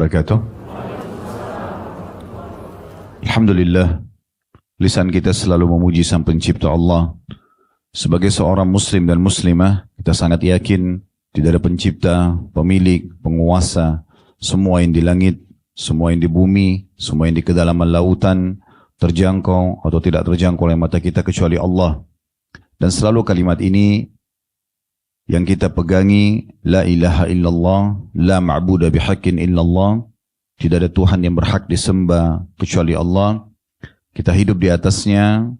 wabarakatuh. Alhamdulillah, lisan kita selalu memuji Sang Pencipta Allah. Sebagai seorang muslim dan muslimah, kita sangat yakin tidak ada pencipta, pemilik, penguasa, semua yang di langit, semua yang di bumi, semua yang di kedalaman lautan, terjangkau atau tidak terjangkau oleh mata kita kecuali Allah. Dan selalu kalimat ini yang kita pegangi, la ilaha illallah, la ma'buda bihaqqin illallah, tidak ada Tuhan yang berhak disembah kecuali Allah. Kita hidup di atasnya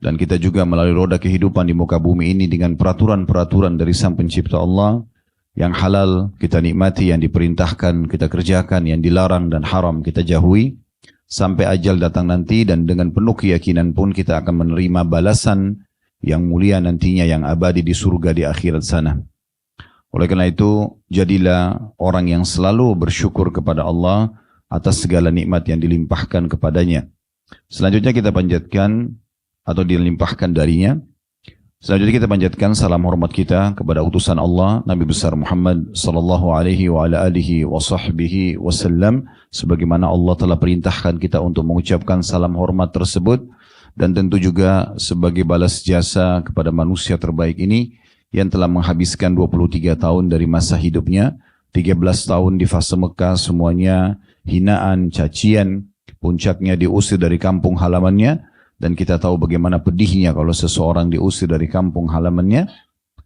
dan kita juga melalui roda kehidupan di muka bumi ini dengan peraturan-peraturan dari Sang Pencipta Allah. Yang halal kita nikmati, yang diperintahkan kita kerjakan, yang dilarang dan haram kita jauhi sampai ajal datang nanti, dan dengan penuh keyakinan pun kita akan menerima balasan yang mulia nantinya, yang abadi di surga di akhirat sana. Oleh karena itu, jadilah orang yang selalu bersyukur kepada Allah atas segala nikmat yang dilimpahkan kepadanya. Selanjutnya kita panjatkan atau dilimpahkan darinya. Selanjutnya kita panjatkan salam hormat kita kepada utusan Allah, Nabi besar Muhammad sallallahu alaihi wa ala alihi wa sahbihi wasallam, sebagaimana Allah telah perintahkan kita untuk mengucapkan salam hormat tersebut. Dan tentu juga sebagai balas jasa kepada manusia terbaik ini yang telah menghabiskan 23 tahun dari masa hidupnya, 13 tahun di fase Mekah, semuanya hinaan, cacian, puncaknya diusir dari kampung halamannya, dan kita tahu bagaimana pedihnya kalau seseorang diusir dari kampung halamannya.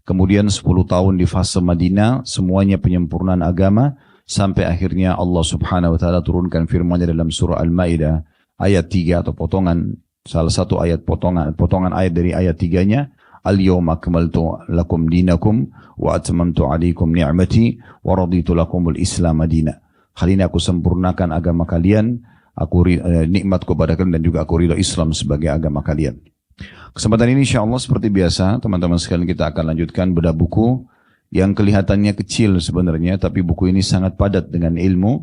Kemudian 10 tahun di fase Madinah, semuanya penyempurnaan agama, sampai akhirnya Allah subhanahu wa ta'ala turunkan firman-Nya dalam surah Al-Ma'idah ayat 3 atau potongan, salah satu ayat potongan ayat dari ayat 3-nya, Al-yawma akmaltu lakum dinakum wa atmamtu alaikum ni'mati wa raditu lakumul Islam madina. Hari ini aku sempurnakan agama kalian, aku nikmat kepada kalian, dan juga aku ridha Islam sebagai agama kalian. Kesempatan ini insyaAllah seperti biasa, teman-teman sekalian, kita akan lanjutkan bedah buku yang kelihatannya kecil sebenarnya, tapi buku ini sangat padat dengan ilmu,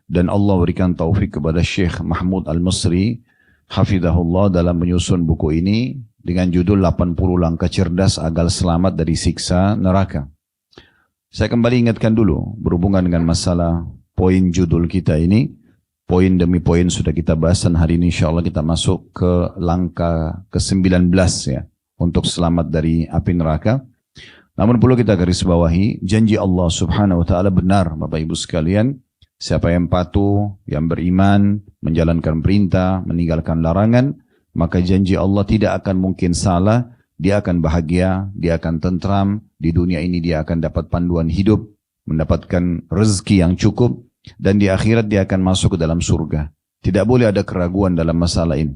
dan Allah berikan taufik kepada Syekh Mahmud Al-Misri hafidhahullah dalam menyusun buku ini dengan judul 80 langkah cerdas agar selamat dari siksa neraka. Saya kembali ingatkan dulu berhubungan dengan masalah poin judul kita ini. Poin demi poin sudah kita bahas, dan hari ini insyaAllah kita masuk ke langkah ke-19 ya, untuk selamat dari api neraka. Namun perlu kita garis bawahi, janji Allah subhanahu wa ta'ala benar Bapak Ibu sekalian. Siapa yang patuh, yang beriman, menjalankan perintah, meninggalkan larangan, maka janji Allah tidak akan mungkin salah. Dia akan bahagia, dia akan tentram, di dunia ini dia akan dapat panduan hidup, mendapatkan rezeki yang cukup, dan di akhirat dia akan masuk ke dalam surga. Tidak boleh ada keraguan dalam masalah ini.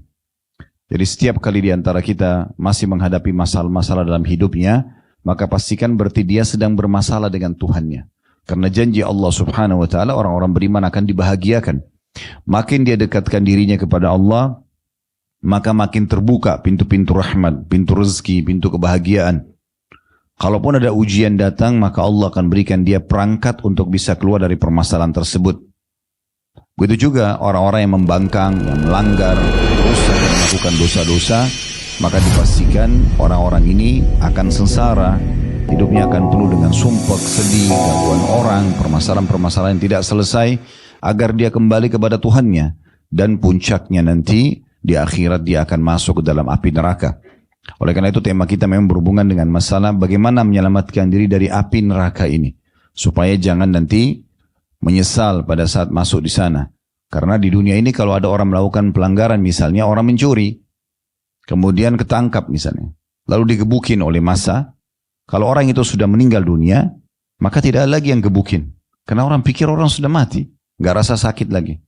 Jadi setiap kali di antara kita masih menghadapi masalah-masalah dalam hidupnya, maka pastikan berarti dia sedang bermasalah dengan Tuhannya. Karena janji Allah subhanahu wa ta'ala, orang-orang beriman akan dibahagiakan. Makin dia dekatkan dirinya kepada Allah, maka makin terbuka pintu-pintu rahmat, pintu rezeki, pintu kebahagiaan. Kalaupun ada ujian datang, maka Allah akan berikan dia perangkat untuk bisa keluar dari permasalahan tersebut. Begitu juga orang-orang yang membangkang, yang melanggar, terus melakukan dosa-dosa, maka dipastikan orang-orang ini akan sengsara. Hidupnya akan penuh dengan sumpah, sedih, gangguan orang, permasalahan-permasalahan yang tidak selesai, agar dia kembali kepada Tuhannya. Dan puncaknya nanti, di akhirat dia akan masuk ke dalam api neraka. Oleh karena itu tema kita memang berhubungan dengan masalah bagaimana menyelamatkan diri dari api neraka ini. Supaya jangan nanti menyesal pada saat masuk di sana. Karena di dunia ini kalau ada orang melakukan pelanggaran, misalnya orang mencuri, kemudian ketangkap misalnya, lalu digebukin oleh massa. Kalau orang itu sudah meninggal dunia, maka tidak ada lagi yang gebukin. Karena orang pikir orang sudah mati, gak rasa sakit lagi.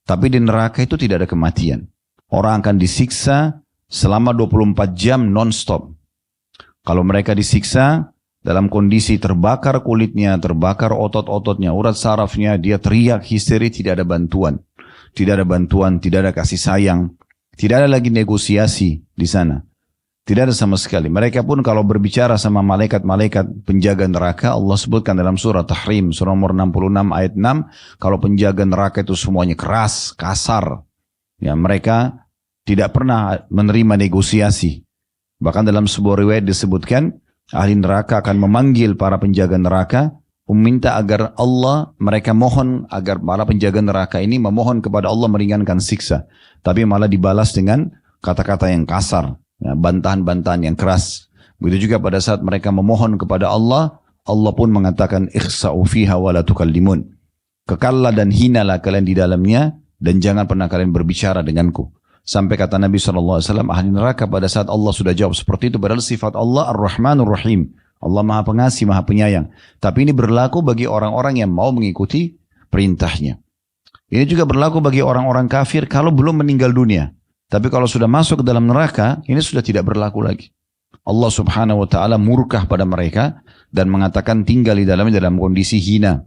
Tapi di neraka itu tidak ada kematian. Orang akan disiksa selama 24 jam non-stop. Kalau mereka disiksa dalam kondisi terbakar kulitnya, terbakar otot-ototnya, urat sarafnya, dia teriak histeri, tidak ada bantuan. Tidak ada bantuan, tidak ada kasih sayang. Tidak ada lagi negosiasi di sana. Tidak ada sama sekali. Mereka pun kalau berbicara sama malaikat-malaikat penjaga neraka, Allah sebutkan dalam surah Tahrim, surah nomor 66 ayat 6, kalau penjaga neraka itu semuanya keras, kasar. Ya, mereka tidak pernah menerima negosiasi. Bahkan dalam sebuah riwayat disebutkan, ahli neraka akan memanggil para penjaga neraka, meminta agar Allah, mereka mohon agar para penjaga neraka ini memohon kepada Allah meringankan siksa. Tapi malah dibalas dengan kata-kata yang kasar, ya, bantahan-bantahan yang keras. Begitu juga pada saat mereka memohon kepada Allah, Allah pun mengatakan ikhsa'u fiha wa la tukallimun. Kekallah dan hinalah kalian di dalamnya dan jangan pernah kalian berbicara denganku. Sampai kata Nabi SAW, ahli neraka pada saat Allah sudah jawab seperti itu, padahal sifat Allah Ar-Rahmanur Rahim. Allah Maha Pengasih, Maha Penyayang. Tapi ini berlaku bagi orang-orang yang mau mengikuti perintahnya. Ini juga berlaku bagi orang-orang kafir kalau belum meninggal dunia. Tapi kalau sudah masuk ke dalam neraka, ini sudah tidak berlaku lagi. Allah Subhanahu wa Ta'ala murkah pada mereka dan mengatakan tinggal di dalamnya dalam kondisi hina.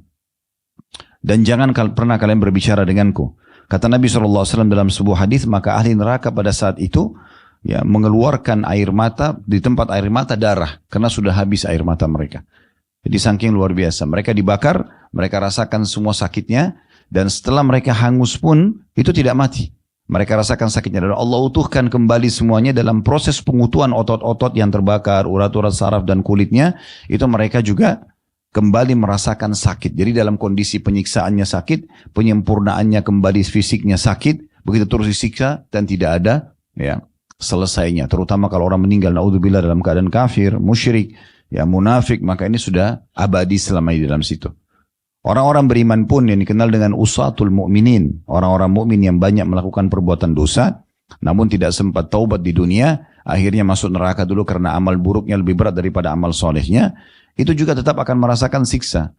Dan jangan pernah kalian berbicara denganku. Kata Nabi SAW dalam sebuah hadis, maka ahli neraka pada saat itu ya mengeluarkan air mata, di tempat air mata darah, karena sudah habis air mata mereka. Jadi saking luar biasa. Mereka dibakar, mereka rasakan semua sakitnya, dan setelah mereka hangus pun, itu tidak mati. Mereka rasakan sakitnya, dan Allah utuhkan kembali semuanya dalam proses pengutuhan otot-otot yang terbakar, urat-urat saraf dan kulitnya, itu mereka juga kembali merasakan sakit. Jadi dalam kondisi penyiksaannya sakit, penyempurnaannya kembali fisiknya sakit, begitu terus disiksa dan tidak ada ya selesainya. Terutama kalau orang meninggal naudzubillah dalam keadaan kafir, musyrik, ya munafik, maka ini sudah abadi selama ini dalam situ. Orang-orang beriman pun yang dikenal dengan usatul mu'minin, orang-orang mukmin yang banyak melakukan perbuatan dosa, namun tidak sempat taubat di dunia, akhirnya masuk neraka dulu karena amal buruknya lebih berat daripada amal solehnya, itu juga tetap akan merasakan siksa.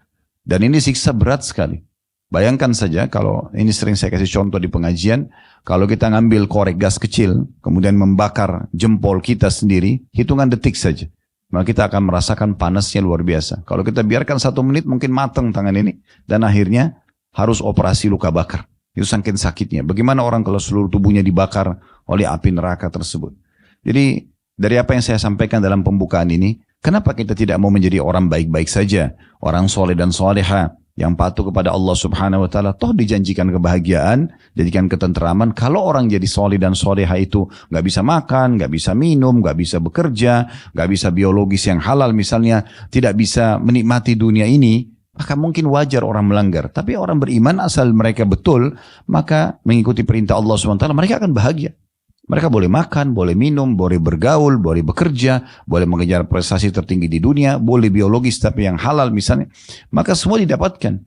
Dan ini siksa berat sekali. Bayangkan saja kalau, ini sering saya kasih contoh di pengajian, kalau kita ngambil korek gas kecil, kemudian membakar jempol kita sendiri, hitungan detik saja. Maka kita akan merasakan panasnya luar biasa. Kalau kita biarkan 1 menit mungkin matang tangan ini, dan akhirnya harus operasi luka bakar. Itu saking sakitnya. Bagaimana orang kalau seluruh tubuhnya dibakar oleh api neraka tersebut. Jadi dari apa yang saya sampaikan dalam pembukaan ini, kenapa kita tidak mau menjadi orang baik-baik saja, orang soleh dan soleha, yang patuh kepada Allah Subhanahu wa Ta'ala, toh dijanjikan kebahagiaan, janjikan ketenteraman. Kalau orang jadi soleh dan soleha itu nggak bisa makan, nggak bisa minum, nggak bisa bekerja, nggak bisa biologis yang halal misalnya, tidak bisa menikmati dunia ini, maka mungkin wajar orang melanggar. Tapi orang beriman asal mereka betul, maka mengikuti perintah Allah Subhanahu wa Ta'ala, mereka akan bahagia. Mereka boleh makan, boleh minum, boleh bergaul, boleh bekerja, boleh mengejar prestasi tertinggi di dunia, boleh biologis tapi yang halal misalnya. Maka semua didapatkan.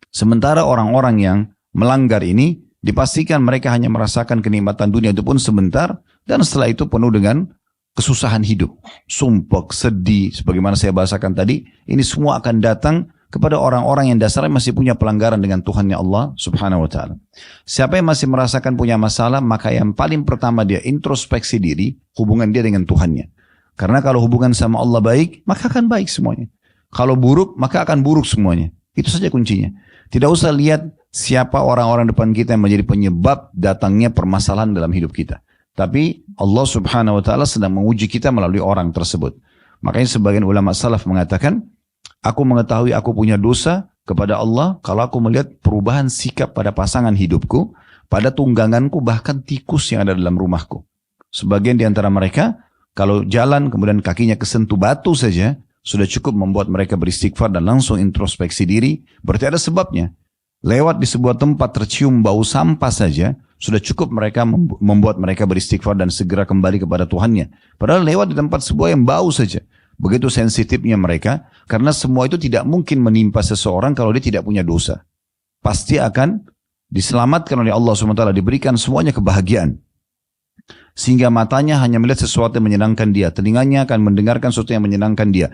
Sementara orang-orang yang melanggar ini, dipastikan mereka hanya merasakan kenikmatan dunia itu pun sebentar, dan setelah itu penuh dengan kesusahan hidup. Sumpek, sedih, sebagaimana saya bahasakan tadi, ini semua akan datang kepada orang-orang yang dasarnya masih punya pelanggaran dengan Tuhannya Allah Subhanahu wa Ta'ala. Siapa yang masih merasakan punya masalah, maka yang paling pertama dia introspeksi diri, hubungan dia dengan Tuhannya. Karena kalau hubungan sama Allah baik, maka akan baik semuanya. Kalau buruk, maka akan buruk semuanya. Itu saja kuncinya. Tidak usah lihat siapa orang-orang depan kita yang menjadi penyebab datangnya permasalahan dalam hidup kita. Tapi Allah Subhanahu wa Ta'ala sedang menguji kita melalui orang tersebut. Makanya sebagian ulama salaf mengatakan, aku mengetahui aku punya dosa kepada Allah kalau aku melihat perubahan sikap pada pasangan hidupku, pada tungganganku, bahkan tikus yang ada dalam rumahku. Sebagian di antara mereka, kalau jalan kemudian kakinya kesentuh batu saja, sudah cukup membuat mereka beristighfar dan langsung introspeksi diri, berarti ada sebabnya. Lewat di sebuah tempat tercium bau sampah saja, sudah cukup mereka membuat mereka beristighfar dan segera kembali kepada Tuhannya. Padahal lewat di tempat sebuah yang bau saja. Begitu sensitifnya mereka, karena semua itu tidak mungkin menimpa seseorang kalau dia tidak punya dosa. Pasti akan diselamatkan oleh Allah SWT, diberikan semuanya kebahagiaan. Sehingga matanya hanya melihat sesuatu yang menyenangkan dia, telinganya akan mendengarkan sesuatu yang menyenangkan dia,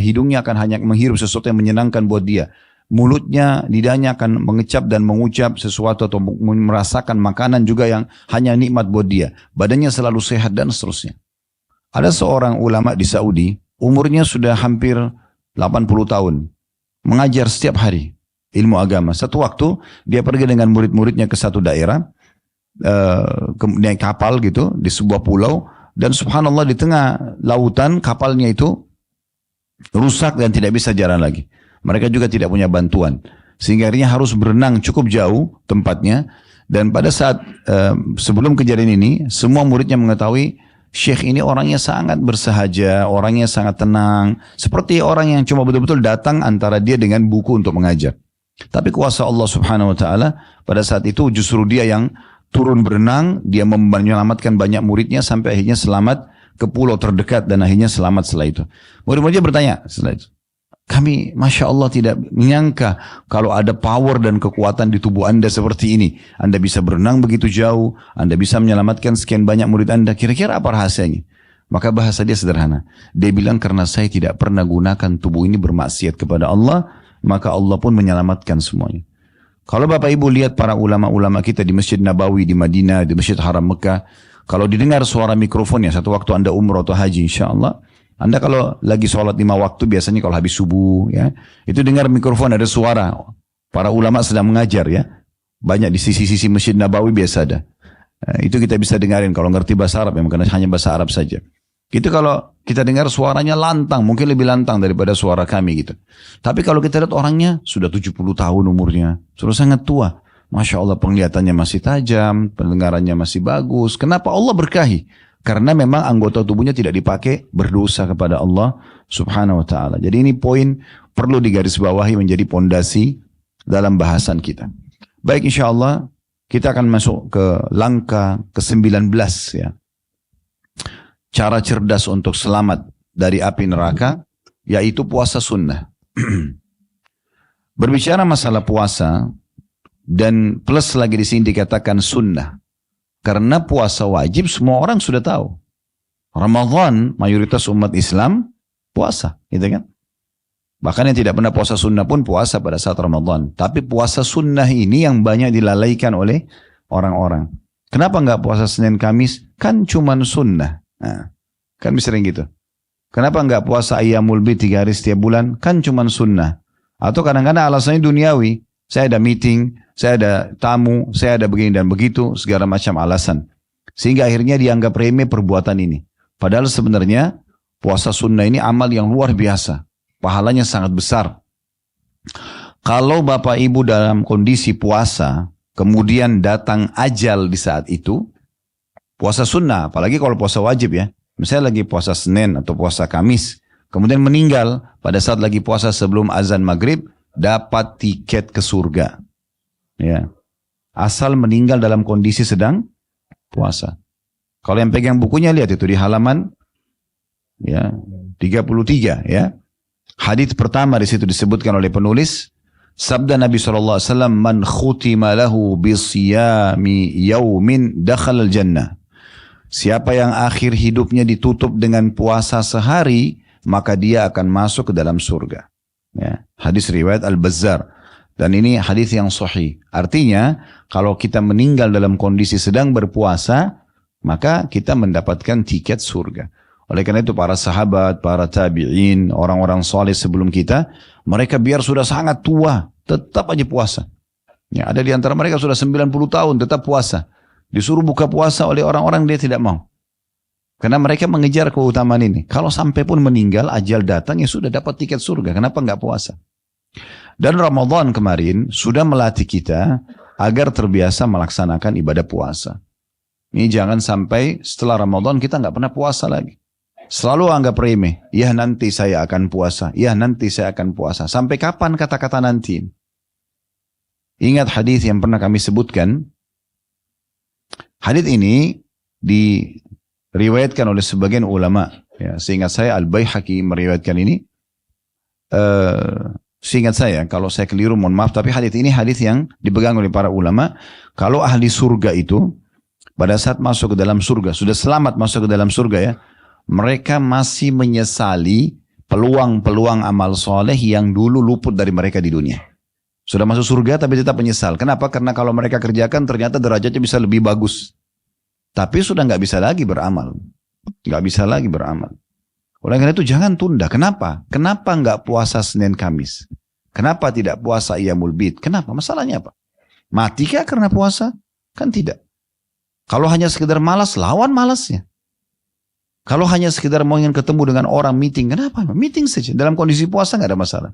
hidungnya akan hanya menghirup sesuatu yang menyenangkan buat dia, mulutnya, lidahnya akan mengecap dan mengucap sesuatu atau merasakan makanan juga yang hanya nikmat buat dia, badannya selalu sehat dan seterusnya. Ada seorang ulama di Saudi, umurnya sudah hampir 80 tahun, mengajar setiap hari ilmu agama. Satu waktu dia pergi dengan murid-muridnya ke satu daerah, naik kapal gitu di sebuah pulau, dan subhanallah di tengah lautan kapalnya itu rusak dan tidak bisa jalan lagi. Mereka juga tidak punya bantuan, sehingga akhirnya harus berenang cukup jauh tempatnya. Dan pada saat sebelum kejadian ini, semua muridnya mengetahui Syekh ini orangnya sangat bersahaja, orangnya sangat tenang. Seperti orang yang cuma betul-betul datang antara dia dengan buku untuk mengajar. Tapi kuasa Allah subhanahu wa ta'ala pada saat itu justru dia yang turun berenang, dia menyelamatkan banyak muridnya sampai akhirnya selamat ke pulau terdekat dan akhirnya selamat setelah itu. Murid-muridnya bertanya setelah itu. Kami Masya Allah tidak menyangka kalau ada power dan kekuatan di tubuh Anda seperti ini. Anda bisa berenang begitu jauh, Anda bisa menyelamatkan sekian banyak murid Anda. Kira-kira apa rahasianya? Maka bahasa dia sederhana. Dia bilang karena saya tidak pernah gunakan tubuh ini bermaksiat kepada Allah, maka Allah pun menyelamatkan semuanya. Kalau Bapak Ibu lihat para ulama-ulama kita di Masjid Nabawi di Madinah, di Masjid Haram Mekah, kalau didengar suara mikrofonnya satu waktu Anda umrah atau haji insya Allah, Anda kalau lagi sholat 5 waktu biasanya kalau habis subuh ya, itu dengar mikrofon ada suara para ulama sedang mengajar ya. Banyak di sisi-sisi Masjid Nabawi biasa ada. Itu kita bisa dengarin kalau ngerti bahasa Arab ya, karena hanya bahasa Arab saja. Itu kalau kita dengar suaranya lantang, mungkin lebih lantang daripada suara kami gitu. Tapi kalau kita lihat orangnya sudah 70 tahun umurnya, sudah sangat tua. Masya Allah penglihatannya masih tajam, pendengarannya masih bagus. Kenapa Allah berkahi? Karena memang anggota tubuhnya tidak dipakai berdosa kepada Allah subhanahu wa ta'ala. Jadi ini poin perlu digarisbawahi menjadi pondasi dalam bahasan kita. Baik insya Allah kita akan masuk ke langkah ke-19 ya. Cara cerdas untuk selamat dari api neraka yaitu puasa sunnah. Berbicara masalah puasa dan plus lagi di sini dikatakan sunnah. Karena puasa wajib semua orang sudah tahu. Ramadan mayoritas umat Islam puasa, gitu kan? Bahkan yang tidak pernah puasa sunnah pun puasa pada saat Ramadan. Tapi puasa sunnah ini yang banyak dilalaikan oleh orang-orang. Kenapa nggak puasa Senin Kamis? Kan cuman sunnah. Nah, kan sering gitu. Kenapa nggak puasa Ayyamul Bid 3 hari setiap bulan? Kan cuman sunnah. Atau kadang-kadang alasannya duniawi. Saya ada meeting, saya ada tamu, saya ada begini dan begitu, segala macam alasan. Sehingga akhirnya dianggap remeh perbuatan ini. Padahal sebenarnya puasa sunnah ini amal yang luar biasa. Pahalanya sangat besar. Kalau Bapak Ibu dalam kondisi puasa, kemudian datang ajal di saat itu, puasa sunnah, apalagi kalau puasa wajib ya. Misalnya lagi puasa Senin atau puasa Kamis, kemudian meninggal pada saat lagi puasa sebelum azan maghrib, dapat tiket ke surga. Ya. Asal meninggal dalam kondisi sedang puasa. Kalau yang pegang bukunya lihat itu di halaman ya 33 ya. Hadits pertama di situ disebutkan oleh penulis sabda Nabi SAW, man khutima lahu bisiyami yaumin dakhalal jannah. Siapa yang akhir hidupnya ditutup dengan puasa sehari, maka dia akan masuk ke dalam surga. Ya, hadis riwayat Al-Bazzar. Dan ini hadis yang sahih. Artinya, kalau kita meninggal dalam kondisi sedang berpuasa, maka kita mendapatkan tiket surga. Oleh karena itu para sahabat, para tabi'in, orang-orang soleh sebelum kita, mereka biar sudah sangat tua, tetap aja puasa. Ya, ada di antara mereka sudah 90 tahun tetap puasa. Disuruh buka puasa oleh orang-orang dia tidak mau. Karena mereka mengejar keutamaan ini. Kalau sampai pun meninggal, ajal datang, ya sudah dapat tiket surga. Kenapa enggak puasa? Dan Ramadan kemarin sudah melatih kita agar terbiasa melaksanakan ibadah puasa. Ini jangan sampai setelah Ramadan kita enggak pernah puasa lagi. Selalu anggap remeh. Ya nanti saya akan puasa. Ya nanti saya akan puasa. Sampai kapan kata-kata nanti? Ingat hadis yang pernah kami sebutkan. Hadis ini diriwayatkan oleh sebagian ulama. Ya, seingat saya Al-Baihaqi meriwayatkan ini. Seingat saya, kalau saya keliru mohon maaf. Tapi hadis ini hadis yang dipegang oleh para ulama. Kalau ahli surga itu pada saat masuk ke dalam surga, sudah selamat masuk ke dalam surga ya, mereka masih menyesali peluang-peluang amal soleh yang dulu luput dari mereka di dunia. Sudah masuk surga tapi tetap menyesal. Kenapa? Karena kalau mereka kerjakan ternyata derajatnya bisa lebih bagus. Tapi sudah nggak bisa lagi beramal. Nggak bisa lagi beramal. Oleh karena itu jangan tunda. Kenapa? Kenapa nggak puasa Senin Kamis? Kenapa tidak puasa Ayyamul Bid? Kenapa? Masalahnya apa? Matikah karena puasa? Kan tidak. Kalau hanya sekedar malas, lawan malasnya. Kalau hanya sekedar mau ingin ketemu dengan orang meeting, kenapa? Meeting saja. Dalam kondisi puasa nggak ada masalah.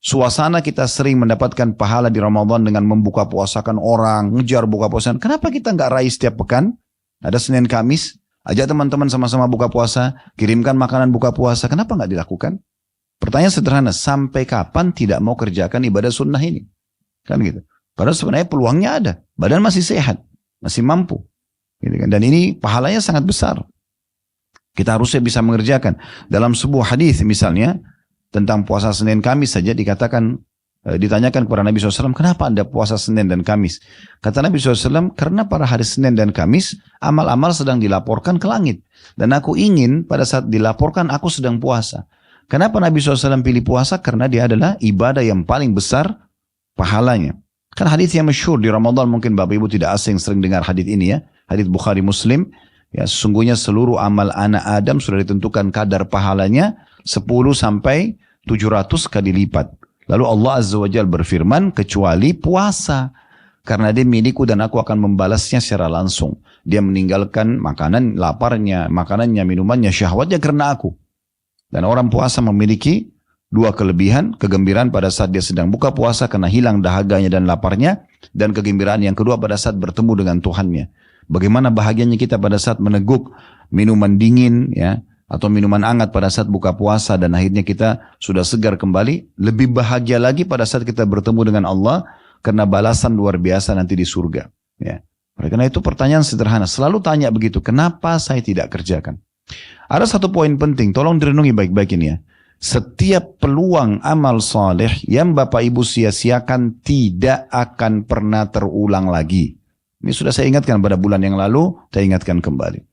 Suasana kita sering mendapatkan pahala di Ramadan dengan membuka puasakan orang, ngejar buka puasa. Kenapa kita nggak raih setiap pekan? Ada Senin Kamis, Ajak teman-teman sama-sama buka puasa, kirimkan makanan buka puasa. Kenapa nggak dilakukan? Pertanyaan sederhana, sampai kapan tidak mau kerjakan ibadah sunnah ini? Kan gitu. Padahal sebenarnya peluangnya ada. Badan masih sehat, masih mampu. Gitu kan. Dan ini pahalanya sangat besar. Kita harusnya bisa mengerjakan. Dalam sebuah hadis misalnya, tentang puasa Senin Kamis saja dikatakan, ditanyakan kepada Nabi SAW, kenapa Anda puasa Senin dan Kamis? Kata Nabi SAW, karena pada hari Senin dan Kamis, amal-amal sedang dilaporkan ke langit. Dan aku ingin pada saat dilaporkan, aku sedang puasa. Kenapa Nabi SAW pilih puasa? Karena dia adalah ibadah yang paling besar pahalanya. Kan hadis yang masyhur di Ramadan, mungkin Bapak Ibu tidak asing sering dengar hadis ini ya. Hadis Bukhari Muslim. Ya, sesungguhnya seluruh amal anak Adam sudah ditentukan kadar pahalanya 10 sampai 700 kali lipat. Lalu Allah Azza wa Jalla berfirman, kecuali puasa. Karena dia milikku dan aku akan membalasnya secara langsung. Dia meninggalkan makanan, laparnya, makanannya, minumannya, syahwatnya karena aku. Dan orang puasa memiliki dua kelebihan, kegembiraan pada saat dia sedang buka puasa karena hilang dahaganya dan laparnya, dan kegembiraan yang kedua pada saat bertemu dengan Tuhannya. Bagaimana bahagianya kita pada saat meneguk minuman dingin ya, atau minuman hangat pada saat buka puasa dan akhirnya kita sudah segar kembali. Lebih bahagia lagi pada saat kita bertemu dengan Allah karena balasan luar biasa nanti di surga. Ya. Oleh karena itu pertanyaan sederhana, selalu tanya begitu, kenapa saya tidak kerjakan? Ada satu poin penting, tolong direnungi baik-baik ini ya. Setiap peluang amal soleh yang Bapak Ibu sia-siakan tidak akan pernah terulang lagi. Ini sudah saya ingatkan pada bulan yang lalu, saya ingatkan kembali.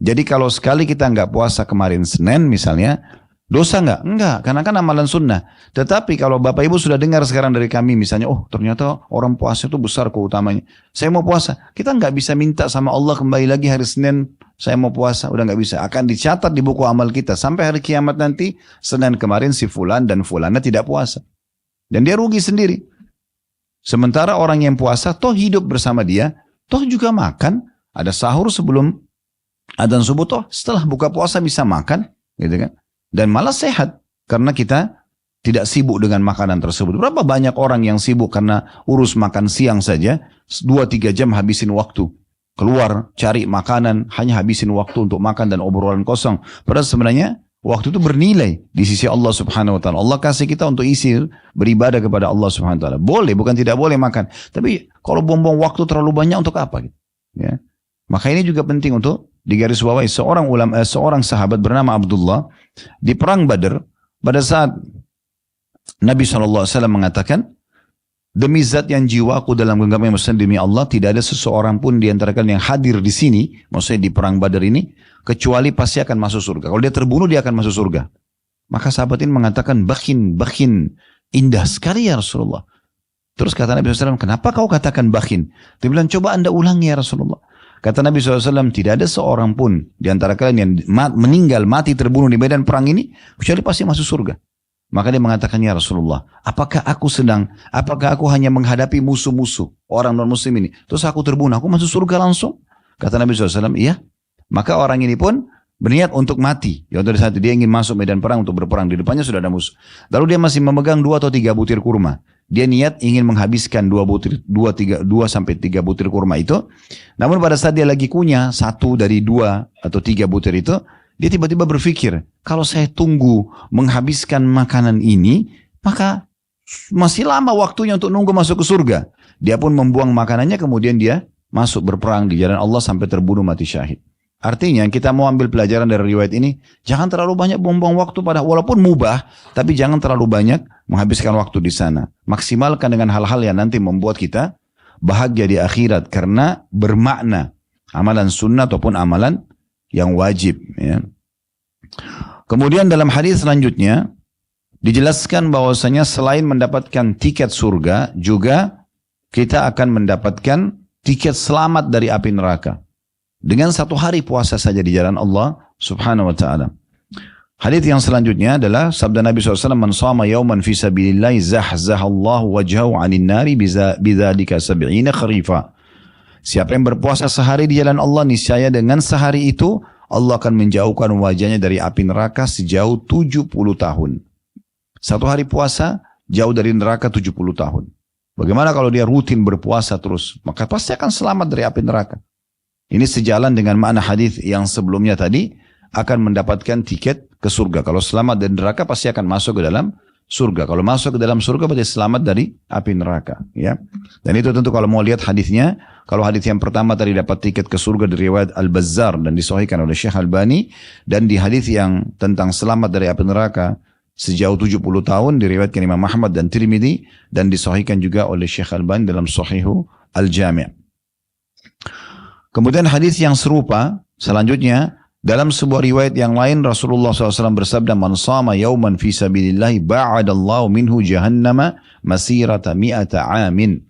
Jadi kalau sekali kita nggak puasa kemarin Senin misalnya, dosa nggak? Enggak, karena kan amalan sunnah. Tetapi kalau Bapak Ibu sudah dengar sekarang dari kami misalnya, oh ternyata orang puasa itu besar keutamanya. Saya mau puasa, kita nggak bisa minta sama Allah kembali lagi hari Senin, saya mau puasa, udah nggak bisa. Akan dicatat di buku amal kita, sampai hari kiamat nanti, Senin kemarin si Fulan dan Fulana tidak puasa. Dan dia rugi sendiri. Sementara orang yang puasa, toh hidup bersama dia, toh juga makan, ada sahur sebelum adzan subuh, toh setelah buka puasa bisa makan, gitu kan? Dan malah sehat, karena kita tidak sibuk dengan makanan tersebut. Berapa banyak orang yang sibuk karena urus makan siang saja, 2-3 jam habisin waktu. Keluar, cari makanan, hanya habisin waktu untuk makan dan obrolan kosong. Padahal sebenarnya waktu itu bernilai di sisi Allah Subhanahu wa Ta'ala. Allah kasih kita untuk isi beribadah kepada Allah Subhanahu wa Ta'ala. Boleh, bukan tidak boleh makan. Tapi kalau buang-buang waktu terlalu banyak untuk apa? Ya. Maka ini juga penting untuk digarisbawahi. Seorang sahabat bernama Abdullah di perang Badar, pada saat Nabi SAW mengatakan, demi zat yang jiwaku dalam genggaman Muslim, demi Allah, tidak ada seseorang pun di antara kalian yang hadir di sini, maksudnya di perang Badar ini, kecuali pasti akan masuk surga. Kalau dia terbunuh, dia akan masuk surga. Maka sahabat ini mengatakan, bakhin, indah sekali ya Rasulullah. Terus kata Nabi SAW, kenapa kau katakan bakhin? Dia bilang, coba anda ulangi ya Rasulullah. Kata Nabi SAW, tidak ada seorang pun di antara kalian yang meninggal, mati, terbunuh di medan perang ini, kecuali pasti masuk surga. Maka dia mengatakan, ya Rasulullah, apakah aku hanya menghadapi musuh-musuh orang non-muslim ini, terus aku terbunuh, aku masuk surga langsung? Kata Nabi SAW, iya. Maka orang ini pun berniat untuk mati. Ya, dari saat dia ingin masuk medan perang untuk berperang, di depannya sudah ada musuh. Lalu dia masih memegang 2 atau 3 butir kurma. Dia niat ingin menghabiskan 2 sampai 3 butir kurma itu. Namun pada saat dia lagi kunyah 1 dari 2 atau 3 butir itu, dia tiba-tiba berpikir, kalau saya tunggu menghabiskan makanan ini, maka masih lama waktunya untuk nunggu masuk ke surga. Dia pun membuang makanannya, kemudian dia masuk berperang di jalan Allah sampai terbunuh mati syahid. Artinya kita mau ambil pelajaran dari riwayat ini, jangan terlalu banyak buang-buang waktu pada, walaupun mubah, tapi jangan terlalu banyak menghabiskan waktu di sana. Maksimalkan dengan hal-hal yang nanti membuat kita bahagia di akhirat, karena bermakna amalan sunnah ataupun amalan yang wajib. Ya. Kemudian dalam hadis selanjutnya dijelaskan bahwasanya selain mendapatkan tiket surga, juga kita akan mendapatkan tiket selamat dari api neraka. Dengan 1 hari puasa saja di jalan Allah Subhanahu wa Ta'ala. Hadits yang selanjutnya adalah sabda Nabi SAW, man shama yawman fi sabilillahi zahzahallahu wajhahu 'anil nari bidzalika 70 kharifa. Siapa yang berpuasa sehari di jalan Allah, niscaya dengan sehari itu Allah akan menjauhkan wajahnya dari api neraka sejauh 70 tahun. 1 hari puasa jauh dari neraka 70 tahun. Bagaimana kalau dia rutin berpuasa terus? Maka pasti akan selamat dari api neraka. Ini sejalan dengan makna hadis yang sebelumnya tadi, akan mendapatkan tiket ke surga. Kalau selamat dari neraka pasti akan masuk ke dalam surga. Kalau masuk ke dalam surga berarti selamat dari api neraka. Ya. Dan itu tentu kalau mau lihat hadisnya, kalau hadis yang pertama tadi dapat tiket ke surga dari riwayat Al-Bazzar dan disahihkan oleh Syekh Albani, dan di hadis yang tentang selamat dari api neraka sejauh 70 tahun diriwayatkan Imam Ahmad dan Tirmidzi dan disahihkan juga oleh Syekh Albani dalam Sahihu Al-Jami'. Kemudian hadis yang serupa selanjutnya dalam sebuah riwayat yang lain Rasulullah SAW bersabda, "Man shama yawman fi sabilillahi ba'adallahu minhu jahannama masirata mi'ata amin."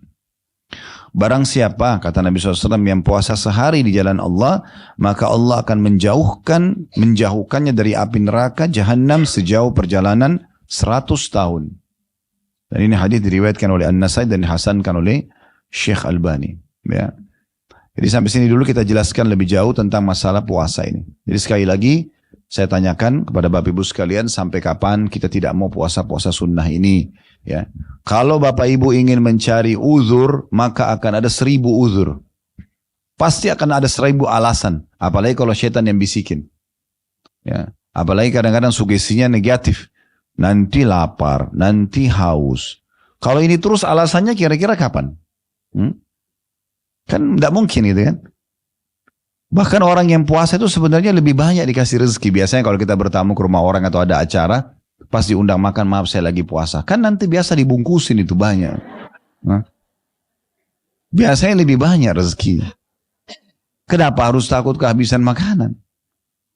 Barang siapa, kata Nabi SAW, yang puasa sehari di jalan Allah, maka Allah akan menjauhkannya dari api neraka Jahannam sejauh perjalanan 100 tahun. Dan ini hadis diriwayatkan oleh An-Nasai dan dihasankan oleh Syekh Albani. Ya. Jadi sampai sini dulu kita jelaskan lebih jauh tentang masalah puasa ini. Jadi sekali lagi saya tanyakan kepada Bapak Ibu sekalian, sampai kapan kita tidak mau puasa-puasa sunnah ini? Ya, kalau Bapak Ibu ingin mencari uzur, maka akan ada 1000 uzur. Pasti akan ada 1000 alasan. Apalagi kalau setan yang bisikin. Ya, apalagi kadang-kadang sugestinya negatif. Nanti lapar, nanti haus. Kalau ini terus alasannya kira-kira kapan? Kan tidak mungkin gitu kan. Bahkan orang yang puasa itu sebenarnya lebih banyak dikasih rezeki. Biasanya kalau kita bertamu ke rumah orang atau ada acara, pas diundang makan, maaf saya lagi puasa. Kan nanti biasa dibungkusin itu banyak. Nah, biasanya lebih banyak rezeki. Kenapa harus takut kehabisan makanan?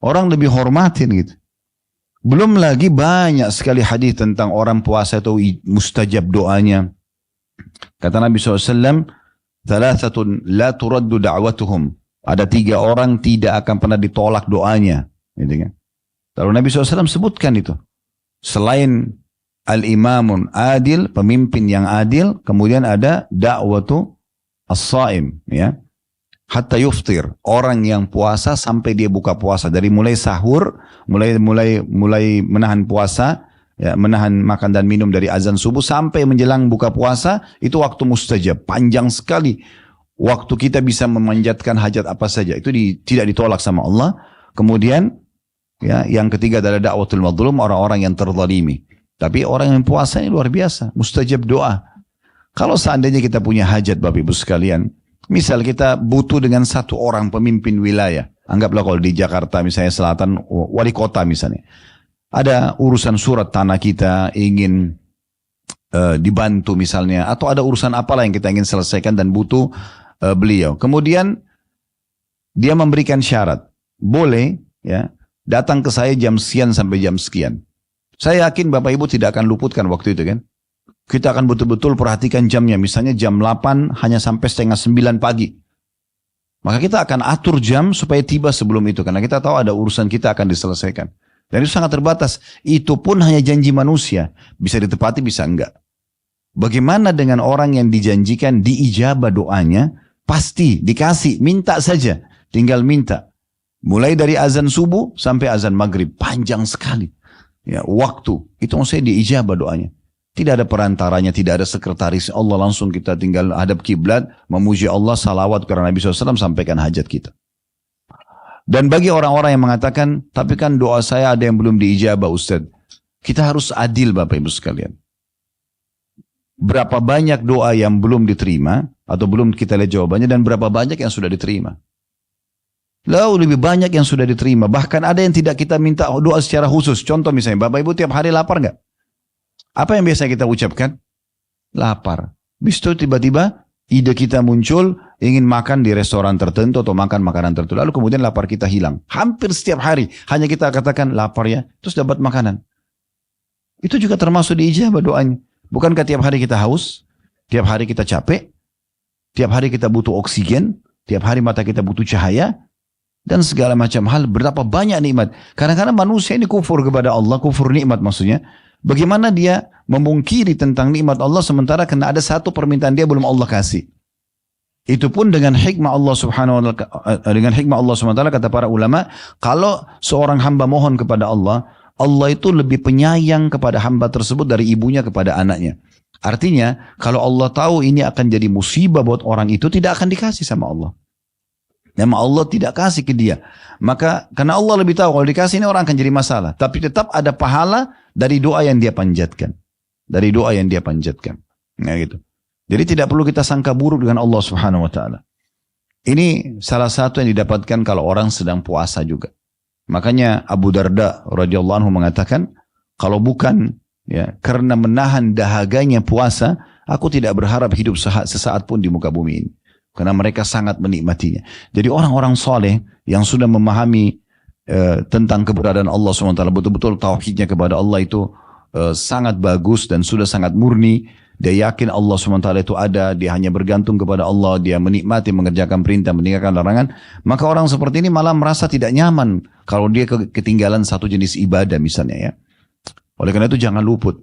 Orang lebih hormatin gitu. Belum lagi banyak sekali hadis tentang orang puasa itu mustajab doanya. Kata Nabi SAW, "Thalathatun la turaddu da'watuhum." Ada 3 orang tidak akan pernah ditolak doanya. Gitu kan? Lalu Nabi SAW sebutkan itu. Selain al-imamun adil, pemimpin yang adil, kemudian ada da'watu as-saim, ya. Hatta yuftir, orang yang puasa sampai dia buka puasa, dari mulai sahur, mulai menahan puasa, ya, menahan makan dan minum dari azan subuh sampai menjelang buka puasa, itu waktu mustajab, panjang sekali. Waktu kita bisa memanjatkan hajat apa saja, itu tidak ditolak sama Allah. Kemudian ya, yang ketiga adalah da'watul mazlum, orang-orang yang terzalimi. Tapi orang yang puasa ini luar biasa, mustajab doa. Kalau seandainya kita punya hajat Bapak Ibu sekalian, misal kita butuh dengan 1 orang pemimpin wilayah, anggaplah kalau di Jakarta misalnya selatan, wali kota misalnya, ada urusan surat tanah kita ingin dibantu misalnya, atau ada urusan apalah yang kita ingin selesaikan dan butuh beliau. Kemudian dia memberikan syarat, boleh ya datang ke saya jam sekian sampai jam sekian. Saya yakin Bapak Ibu tidak akan luputkan waktu itu kan. Kita akan betul-betul perhatikan jamnya. Misalnya jam 8 hanya sampai setengah 9 pagi. Maka kita akan atur jam supaya tiba sebelum itu. Karena kita tahu ada urusan kita akan diselesaikan. Dan itu sangat terbatas. Itu pun hanya janji manusia. Bisa ditepati, bisa enggak. Bagaimana dengan orang yang dijanjikan diijabah doanya? Pasti dikasih, minta saja. Tinggal minta. Mulai dari azan subuh sampai azan maghrib. Panjang sekali. Ya, waktu. Itu maksudnya diijabah doanya. Tidak ada perantaranya, tidak ada sekretaris Allah, langsung kita tinggal hadap kiblat, memuji Allah, salawat kepada Nabi SAW, sampaikan hajat kita. Dan bagi orang-orang yang mengatakan, tapi kan doa saya ada yang belum diijabah Ustaz. Kita harus adil Bapak Ibu sekalian. Berapa banyak doa yang belum diterima, atau belum kita lihat jawabannya, dan berapa banyak yang sudah diterima. Lalu lebih banyak yang sudah diterima. Bahkan ada yang tidak kita minta doa secara khusus. Contoh misalnya, Bapak Ibu tiap hari lapar nggak? Apa yang biasa kita ucapkan? Lapar. Bis itu tiba-tiba ide kita muncul, ingin makan di restoran tertentu atau makan makanan tertentu. Lalu kemudian lapar kita hilang. Hampir setiap hari. Hanya kita katakan lapar ya, terus dapat makanan. Itu juga termasuk diijabah doanya. Bukankah tiap hari kita haus? Tiap hari kita capek? Tiap hari kita butuh oksigen? Tiap hari mata kita butuh cahaya? Dan segala macam hal, berapa banyak nikmat. Kadang-kadang manusia ini kufur kepada Allah, kufur nikmat maksudnya. Bagaimana dia memungkiri tentang nikmat Allah sementara kena ada satu permintaan dia belum Allah kasih. Itu pun dengan hikmah Allah Subhanahu wa taala, dengan hikmah Allah Subhanahu wa taala, kata para ulama, kalau seorang hamba mohon kepada Allah, Allah itu lebih penyayang kepada hamba tersebut dari ibunya kepada anaknya. Artinya, kalau Allah tahu ini akan jadi musibah buat orang itu, tidak akan dikasih sama Allah. Memang Allah tidak kasih ke dia. Maka karena Allah lebih tahu kalau dikasih ini orang akan jadi masalah. Tapi tetap ada pahala dari doa yang dia panjatkan. Dari doa yang dia panjatkan. Nah, gitu. Jadi tidak perlu kita sangka buruk dengan Allah Subhanahu wa taala. Ini salah satu yang didapatkan kalau orang sedang puasa juga. Makanya Abu Darda radhiyallahu anhu mengatakan, kalau bukan ya karena menahan dahaganya puasa, aku tidak berharap hidup sesaat pun di muka bumi ini. Karena mereka sangat menikmatinya. Jadi orang-orang soleh yang sudah memahami tentang keberadaan Allah SWT, betul-betul tauhidnya kepada Allah itu sangat bagus dan sudah sangat murni. Dia yakin Allah SWT itu ada, dia hanya bergantung kepada Allah, dia menikmati mengerjakan perintah, meninggalkan larangan. Maka orang seperti ini malah merasa tidak nyaman kalau dia ketinggalan satu jenis ibadah misalnya ya. Oleh karena itu jangan luput.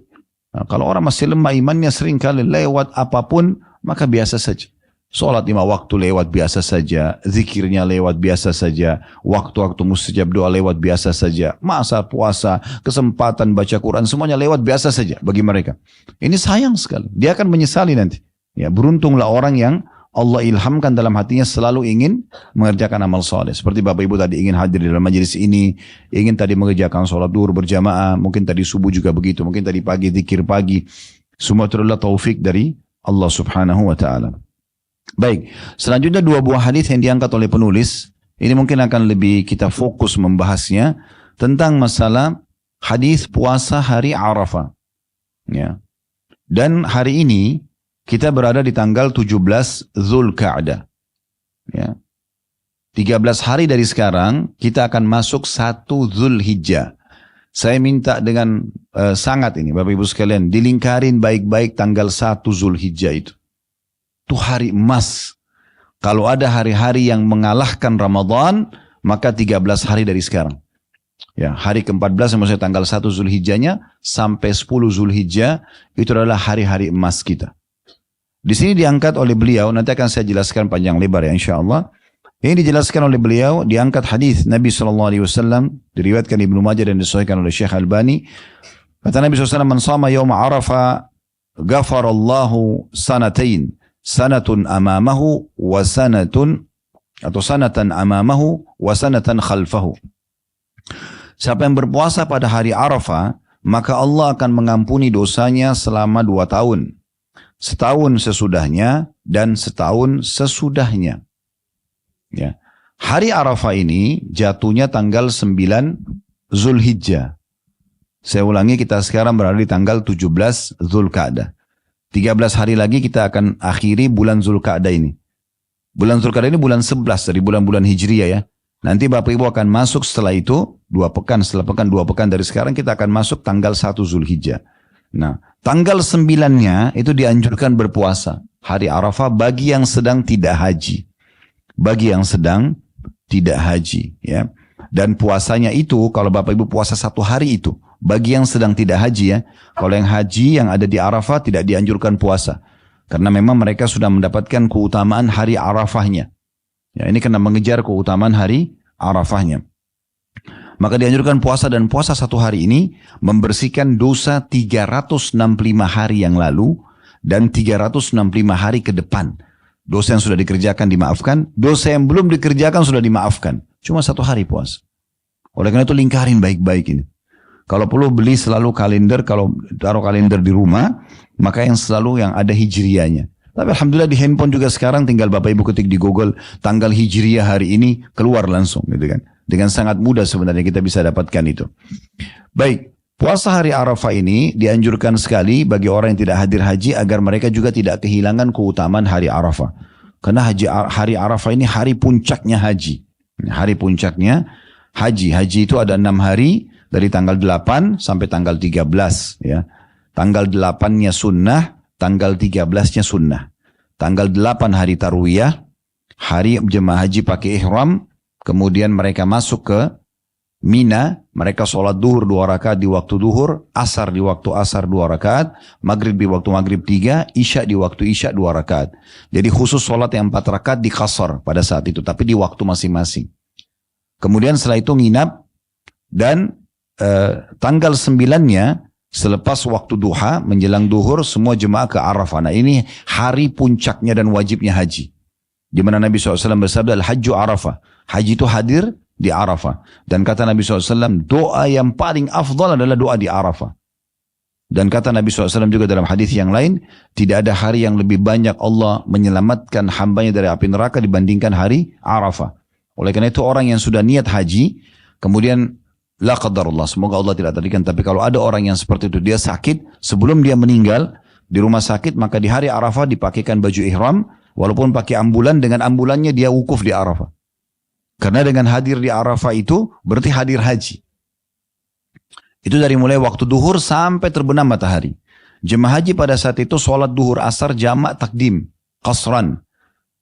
Nah, kalau orang masih lemah imannya seringkali lewat apapun, maka biasa saja. Sholat 5 waktu lewat biasa saja, zikirnya lewat biasa saja, waktu-waktu mustajab doa lewat biasa saja, masa puasa, kesempatan baca Quran, semuanya lewat biasa saja bagi mereka. Ini sayang sekali, dia akan menyesali nanti. Ya, beruntunglah orang yang Allah ilhamkan dalam hatinya selalu ingin mengerjakan amal soleh. Seperti Bapak Ibu tadi ingin hadir di dalam majelis ini, ingin tadi mengerjakan sholat duhur berjamaah, mungkin tadi subuh juga begitu, mungkin tadi pagi zikir pagi. Semua itu adalah taufik dari Allah Subhanahu wa ta'ala. Baik, selanjutnya 2 buah hadis yang diangkat oleh penulis. Ini mungkin akan lebih kita fokus membahasnya tentang masalah hadis puasa hari Arafah. Ya. Dan hari ini kita berada di tanggal 17 Zulkaadah. Ya. 13 hari dari sekarang kita akan masuk 1 Zulhijjah. Saya minta dengan sangat ini Bapak Ibu sekalian, dilingkarin baik-baik tanggal 1 Zulhijjah itu. Itu hari emas. Kalau ada hari-hari yang mengalahkan Ramadan, maka 13 hari dari sekarang. Ya, hari ke-14 maksudnya tanggal 1 Zulhijjahnya sampai 10 Zulhijjah itu adalah hari-hari emas kita. Di sini diangkat oleh beliau, nanti akan saya jelaskan panjang lebar ya insyaallah. Ini dijelaskan oleh beliau, diangkat hadis Nabi SAW, diriwayatkan Ibnu Majah dan disahihkan oleh Syekh Albani. Kata Nabi SAW, "Man shama yawma Arafah, ghafarallahu sanatain. Sanatun amamahu wa sanatun atau sanatan amamahu wa sanatan khalfahu." Siapa yang berpuasa pada hari Arafah, maka Allah akan mengampuni dosanya selama 2 tahun. Setahun sesudahnya dan setahun sesudahnya. Ya. Hari Arafah ini jatuhnya tanggal 9 Zulhijjah. Saya ulangi, kita sekarang berada di tanggal 17 Zulkaadah. 13 hari lagi kita akan akhiri bulan Zulkaadah ini. Bulan Zulkaadah ini bulan 11 dari bulan-bulan Hijriah ya. Nanti Bapak Ibu akan masuk setelah itu 2 pekan, setelah 2 pekan dari sekarang kita akan masuk tanggal 1 Zulhijjah. Nah, tanggal 9-nya itu dianjurkan berpuasa. Hari Arafah bagi yang sedang tidak haji. Bagi yang sedang tidak haji ya. Dan puasanya itu kalau Bapak Ibu puasa 1 hari itu. Bagi yang sedang tidak haji ya, kalau yang haji yang ada di Arafah tidak dianjurkan puasa. Karena memang mereka sudah mendapatkan keutamaan hari Arafahnya. Ya, ini karena mengejar keutamaan hari Arafahnya. Maka dianjurkan puasa, dan puasa 1 hari ini membersihkan dosa 365 hari yang lalu dan 365 hari ke depan. Dosa yang sudah dikerjakan dimaafkan, dosa yang belum dikerjakan sudah dimaafkan. Cuma 1 hari puasa. Oleh karena itu lingkarin baik-baik ini. Kalau perlu beli selalu kalender, kalau taruh kalender di rumah, maka yang selalu yang ada hijriahnya. Tapi alhamdulillah di handphone juga sekarang tinggal Bapak Ibu ketik di Google tanggal hijriah hari ini, keluar langsung gitu kan. Dengan sangat mudah sebenarnya kita bisa dapatkan itu. Baik, puasa hari Arafah ini dianjurkan sekali bagi orang yang tidak hadir haji agar mereka juga tidak kehilangan keutamaan hari Arafah. Karena hari Arafah ini hari puncaknya haji. Hari puncaknya haji. Haji itu ada 6 hari. Dari tanggal 8 sampai tanggal 13 ya. Tanggal 8-nya sunnah, tanggal 13-nya sunnah. Tanggal 8 hari tarwiyah, hari jemaah haji pakai ihram, kemudian mereka masuk ke Mina, mereka sholat duhur 2 rakaat di waktu duhur, asar di waktu asar 2 rakaat, maghrib di waktu maghrib 3, isya di waktu isya 2 rakaat. Jadi khusus sholat yang 4 rakaat di qasar pada saat itu, tapi di waktu masing-masing. Kemudian setelah itu nginap, dan tanggal 9-nya selepas waktu duha menjelang duhur semua jemaah ke Arafah. Nah ini hari puncaknya dan wajibnya haji. Di mana Nabi SAW bersabda, Al-Hajju Arafah. Haji itu hadir di Arafah. Dan kata Nabi SAW, doa yang paling afdal adalah doa di Arafah. Dan kata Nabi SAW juga dalam hadis yang lain, tidak ada hari yang lebih banyak Allah menyelamatkan hambanya dari api neraka dibandingkan hari Arafah. Oleh karena itu orang yang sudah niat haji, kemudian la qadarullah, semoga Allah tidak tadikan, tapi kalau ada orang yang seperti itu, dia sakit, sebelum dia meninggal di rumah sakit, maka di hari Arafah dipakaikan baju ihram, walaupun pakai ambulan, dengan ambulannya dia wukuf di Arafah. Karena dengan hadir di Arafah itu berarti hadir haji. Itu dari mulai waktu duhur sampai terbenam matahari. Jemaah haji pada saat itu sholat duhur asar jamak takdim, qasran.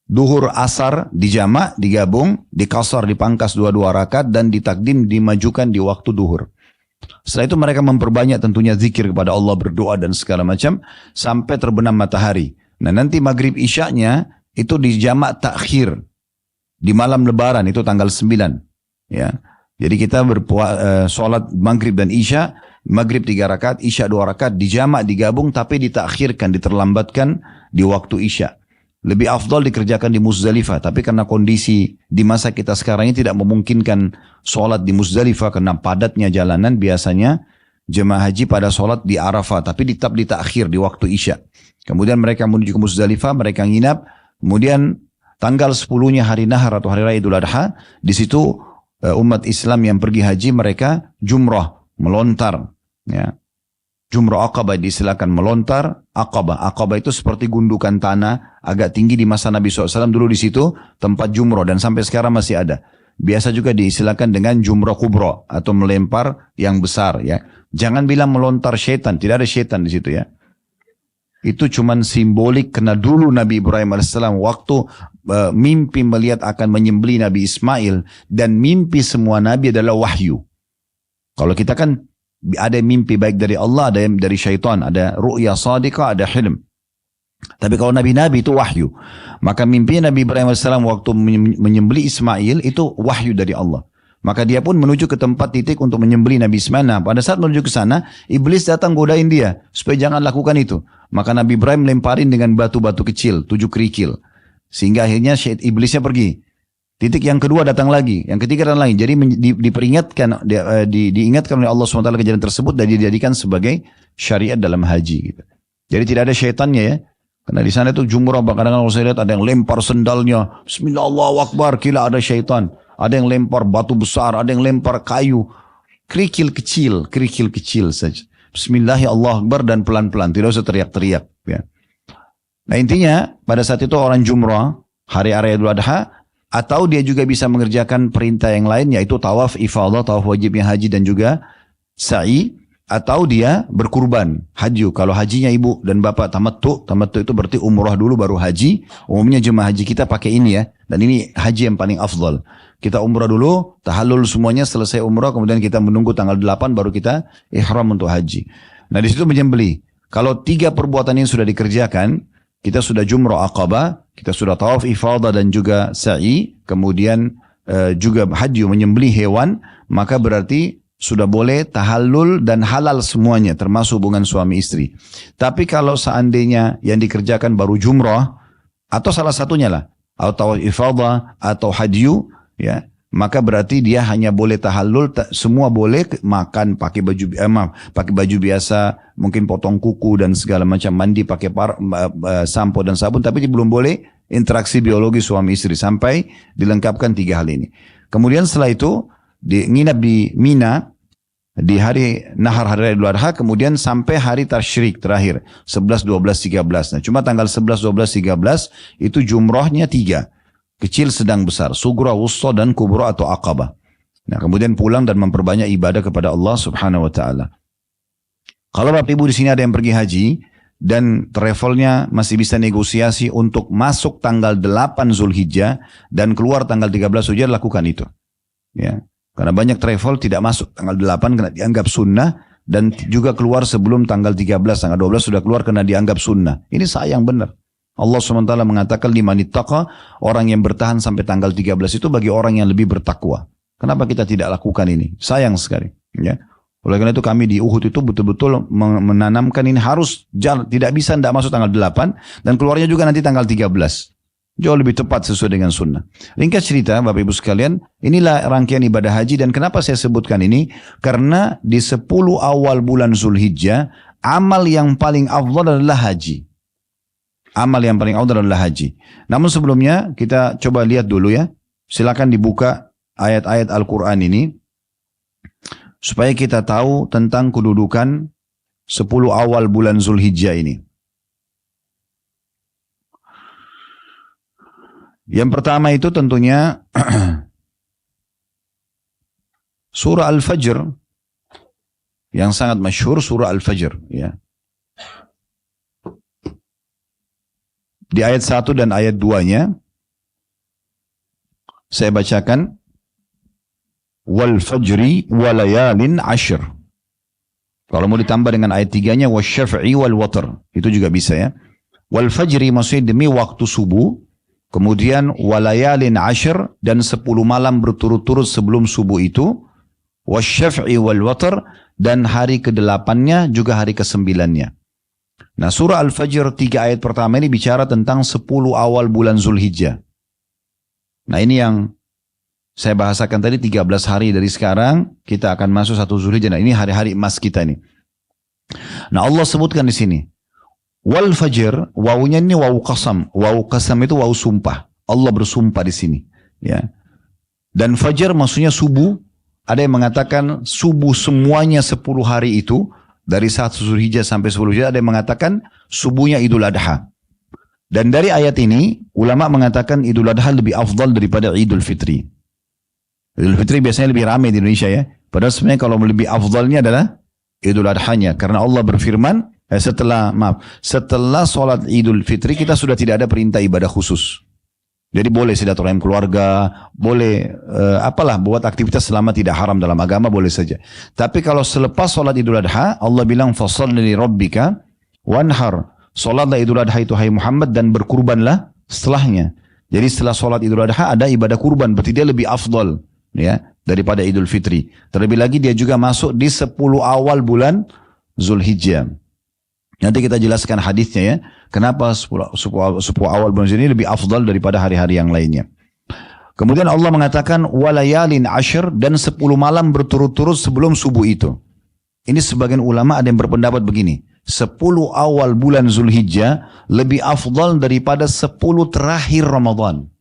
Duhur asar dijamak, digabung, dikasar, dipangkas dua-dua rakaat, dan ditakdim, dimajukan di waktu duhur. Setelah itu mereka memperbanyak tentunya zikir kepada Allah, berdoa dan segala macam, sampai terbenam matahari. Nah nanti maghrib isyaknya itu dijamak takhir. Di malam lebaran itu tanggal 9. Ya. Jadi kita sholat maghrib dan isya, maghrib 3 rakaat, isya 2 rakaat, dijamak, digabung, tapi ditakhirkan, diterlambatkan di waktu isya. Lebih afdal dikerjakan di Muzdalifah, tapi karena kondisi di masa kita sekarang ini tidak memungkinkan sholat di Muzdalifah karena padatnya jalanan, biasanya jemaah haji pada sholat di Arafah, tapi tetap ditakhir di waktu isya. Kemudian mereka menuju ke Muzdalifah, mereka nginap, kemudian tanggal 10-nya hari Nahar atau hari Raya Idul Adha, di situ umat Islam yang pergi haji mereka jumrah, melontar, ya. Jumrah Aqabah diistilahkan melontar Aqabah. Aqabah itu seperti gundukan tanah agak tinggi di masa Nabi SAW dulu di situ tempat jumrah, dan sampai sekarang masih ada. Biasa juga diistilahkan dengan jumrah kubra atau melempar yang besar, ya. Jangan bilang melontar syaitan, tidak ada syaitan di situ, ya. Itu cuman simbolik karena dulu Nabi Ibrahim AS waktu mimpi melihat akan menyembelih Nabi Ismail, dan mimpi semua Nabi adalah wahyu. Kalau kita kan ada mimpi baik dari Allah, ada yang dari syaitan, ada ru'ya sadiqah, ada hilm. Tapi kalau Nabi-Nabi itu wahyu. Maka mimpi Nabi Ibrahim AS waktu menyembelih Ismail itu wahyu dari Allah. Maka dia pun menuju ke tempat titik untuk menyembelih Nabi Ismail. Nah, pada saat menuju ke sana, iblis datang godain dia supaya jangan lakukan itu. Maka Nabi Ibrahim lemparin dengan batu-batu kecil, 7 kerikil. Sehingga akhirnya iblisnya pergi. Titik yang kedua datang lagi, yang ketiga datang lagi. Jadi diperingatkan, diingatkan oleh Allah SWT kejadian tersebut dan dijadikan sebagai syariat dalam haji. Gitu. Jadi tidak ada syaitannya, ya. Karena di sana itu jumrah, kadang-kadang saya lihat ada yang lempar sendalnya, Bismillah Allahu Akbar, kira ada syaitan. Ada yang lempar batu besar, ada yang lempar kayu, kerikil kecil saja. Bismillah Allah Akbar dan pelan-pelan, tidak usah teriak-teriak. Ya. Nah intinya pada saat itu orang jumrah hari Raya Idul Adha, atau dia juga bisa mengerjakan perintah yang lain, yaitu tawaf ifadah, tawaf wajibnya haji dan juga sa'i, atau dia berkurban haji. Kalau hajinya ibu dan bapak tamattu itu berarti umrah dulu baru haji. Umumnya jemaah haji kita pakai ini, ya, dan ini haji yang paling afdal. Kita umrah dulu, tahallul semuanya, selesai umrah, kemudian kita menunggu tanggal 8 baru kita ihram untuk haji. Nah di situ menyembelih. Kalau 3 perbuatan ini sudah dikerjakan, kita sudah jumrah Aqabah, kita sudah tawaf ifadah dan juga sa'i, kemudian juga haji menyembelih hewan, maka berarti sudah boleh tahallul dan halal semuanya, termasuk hubungan suami istri. Tapi kalau seandainya yang dikerjakan baru jumrah, atau salah satunya lah, atau tawaf ifadah atau haji, ya, maka berarti dia hanya boleh tahallul, semua boleh, makan pakai baju biasa, mungkin potong kuku dan segala macam, mandi pakai sampo dan sabun, tapi dia belum boleh interaksi biologi suami istri sampai dilengkapkan 3 hal ini. Kemudian setelah itu nginap di Mina di hari Nahar, hari Raya Idul Adha, kemudian sampai hari Tasyrik terakhir 11, 12, 13. Nah, cuma tanggal 11, 12, 13 itu jumrahnya 3. Kecil, sedang, besar, sugra, wusta, dan kubra atau aqabah. Nah, kemudian pulang dan memperbanyak ibadah kepada Allah Subhanahu wa taala. Kalau Bapak Ibu di sini ada yang pergi haji dan travelnya masih bisa negosiasi untuk masuk tanggal 8 Zulhijjah dan keluar tanggal 13 Zulhijjah, lakukan itu. Ya. Karena banyak travel tidak masuk tanggal 8 karena dianggap sunnah, dan juga keluar sebelum tanggal 13, tanggal 12 sudah keluar karena dianggap sunnah. Ini sayang benar. Allah SWT mengatakan liman ittaqa, orang yang bertahan sampai tanggal 13 itu bagi orang yang lebih bertakwa. Kenapa kita tidak lakukan ini? Sayang sekali. Ya. Oleh karena itu kami di Uhud itu betul-betul menanamkan ini harus jalan, tidak bisa tidak masuk tanggal 8 dan keluarnya juga nanti tanggal 13. Jauh lebih tepat sesuai dengan sunnah. Ringkas cerita Bapak Ibu sekalian, inilah rangkaian ibadah haji dan kenapa saya sebutkan ini? Karena di 10 awal bulan Zulhijjah, amal yang paling afdal adalah haji. Amal yang paling afdal adalah haji. Namun sebelumnya kita coba lihat dulu ya. Silakan dibuka ayat-ayat Al-Quran ini. Supaya kita tahu tentang kedudukan 10 awal bulan Zulhijjah ini. Yang pertama itu tentunya surah Al-Fajr yang sangat masyhur, surah Al-Fajr ya. Di ayat 1 dan ayat 2-nya saya bacakan wal fajri walayalin ashr. Kalau mau ditambah dengan ayat 3-nya wasyaf'i wal watr, itu juga bisa ya. Wal fajri maksudnya demi waktu subuh. Kemudian walayalin ashr dan 10 malam berturut-turut sebelum subuh itu. Wasyaf'i wal watr dan hari ke-8-nya juga hari ke-9-nya. Nah surah Al-Fajr 3 ayat pertama ini bicara tentang 10 awal bulan Zulhijjah. Nah ini yang saya bahasakan tadi 13 hari dari sekarang kita akan masuk 1 Zulhijjah. Nah ini hari-hari emas kita ini. Nah Allah sebutkan di sini. Wal fajr, wawunya ini wawu qasam. Wawu qasam itu wawu sumpah. Allah bersumpah di sini. Ya. Dan fajar maksudnya subuh. Ada yang mengatakan subuh semuanya 10 hari itu. Dari 1 Zulhijjah sampai 10 Zulhijjah. Ada yang mengatakan subuhnya Idul Adha. Dan dari ayat ini, ulama mengatakan Idul Adha lebih afdal daripada Idul Fitri. Idul Fitri biasanya lebih ramai di Indonesia ya. Padahal sebenarnya kalau lebih afdalnya adalah Idul Adha-nya. Karena Allah berfirman, setelah sholat Idul Fitri kita sudah tidak ada perintah ibadah khusus. Jadi boleh silaturahim keluarga, boleh buat aktivitas selama tidak haram dalam agama boleh saja. Tapi kalau selepas sholat Idul Adha, Allah bilang fasholli li rabbika wanhar. Sholatlah Idul Adha itu hai Muhammad dan berkurbanlah setelahnya. Jadi setelah sholat Idul Adha ada ibadah kurban, berarti dia lebih afdal ya daripada Idul Fitri. Terlebih lagi dia juga masuk di 10 awal bulan Zulhijjah. Nanti kita jelaskan hadisnya ya. Kenapa 10 awal bulan ini lebih afdal daripada hari-hari yang lainnya. Kemudian Allah mengatakan walayalin ashr dan 10 malam berturut-turut sebelum subuh itu. Ini sebagian ulama ada yang berpendapat begini. 10 awal bulan Zulhijjah lebih afdal daripada 10 terakhir Ramadan.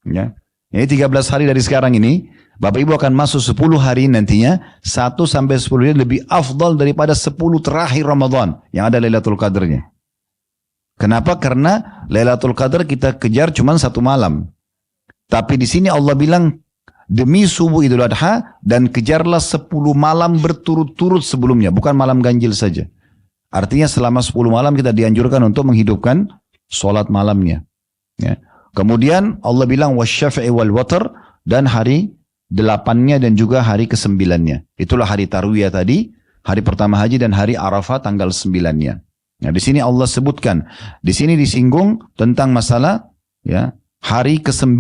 Ya. Ini 13 hari dari sekarang ini. Bapak Ibu akan masuk 10 hari nantinya, 1 sampai 10 hari lebih afdal daripada 10 terakhir Ramadan yang ada Lailatul Qadarnya. Kenapa? Karena Lailatul Qadar kita kejar cuma 1 malam. Tapi di sini Allah bilang demi subuh Idul Adha dan kejarlah 10 malam berturut-turut sebelumnya, bukan malam ganjil saja. Artinya selama 10 malam kita dianjurkan untuk menghidupkan sholat malamnya. Ya. Kemudian Allah bilang wasyafi'i wal watr dan hari 8-nya dan juga hari ke-9-nya. Itulah hari Tarwiyah tadi, hari pertama haji dan hari Arafah tanggal 9-nya. Nah, di sini Allah sebutkan, di sini disinggung tentang masalah ya, hari ke-9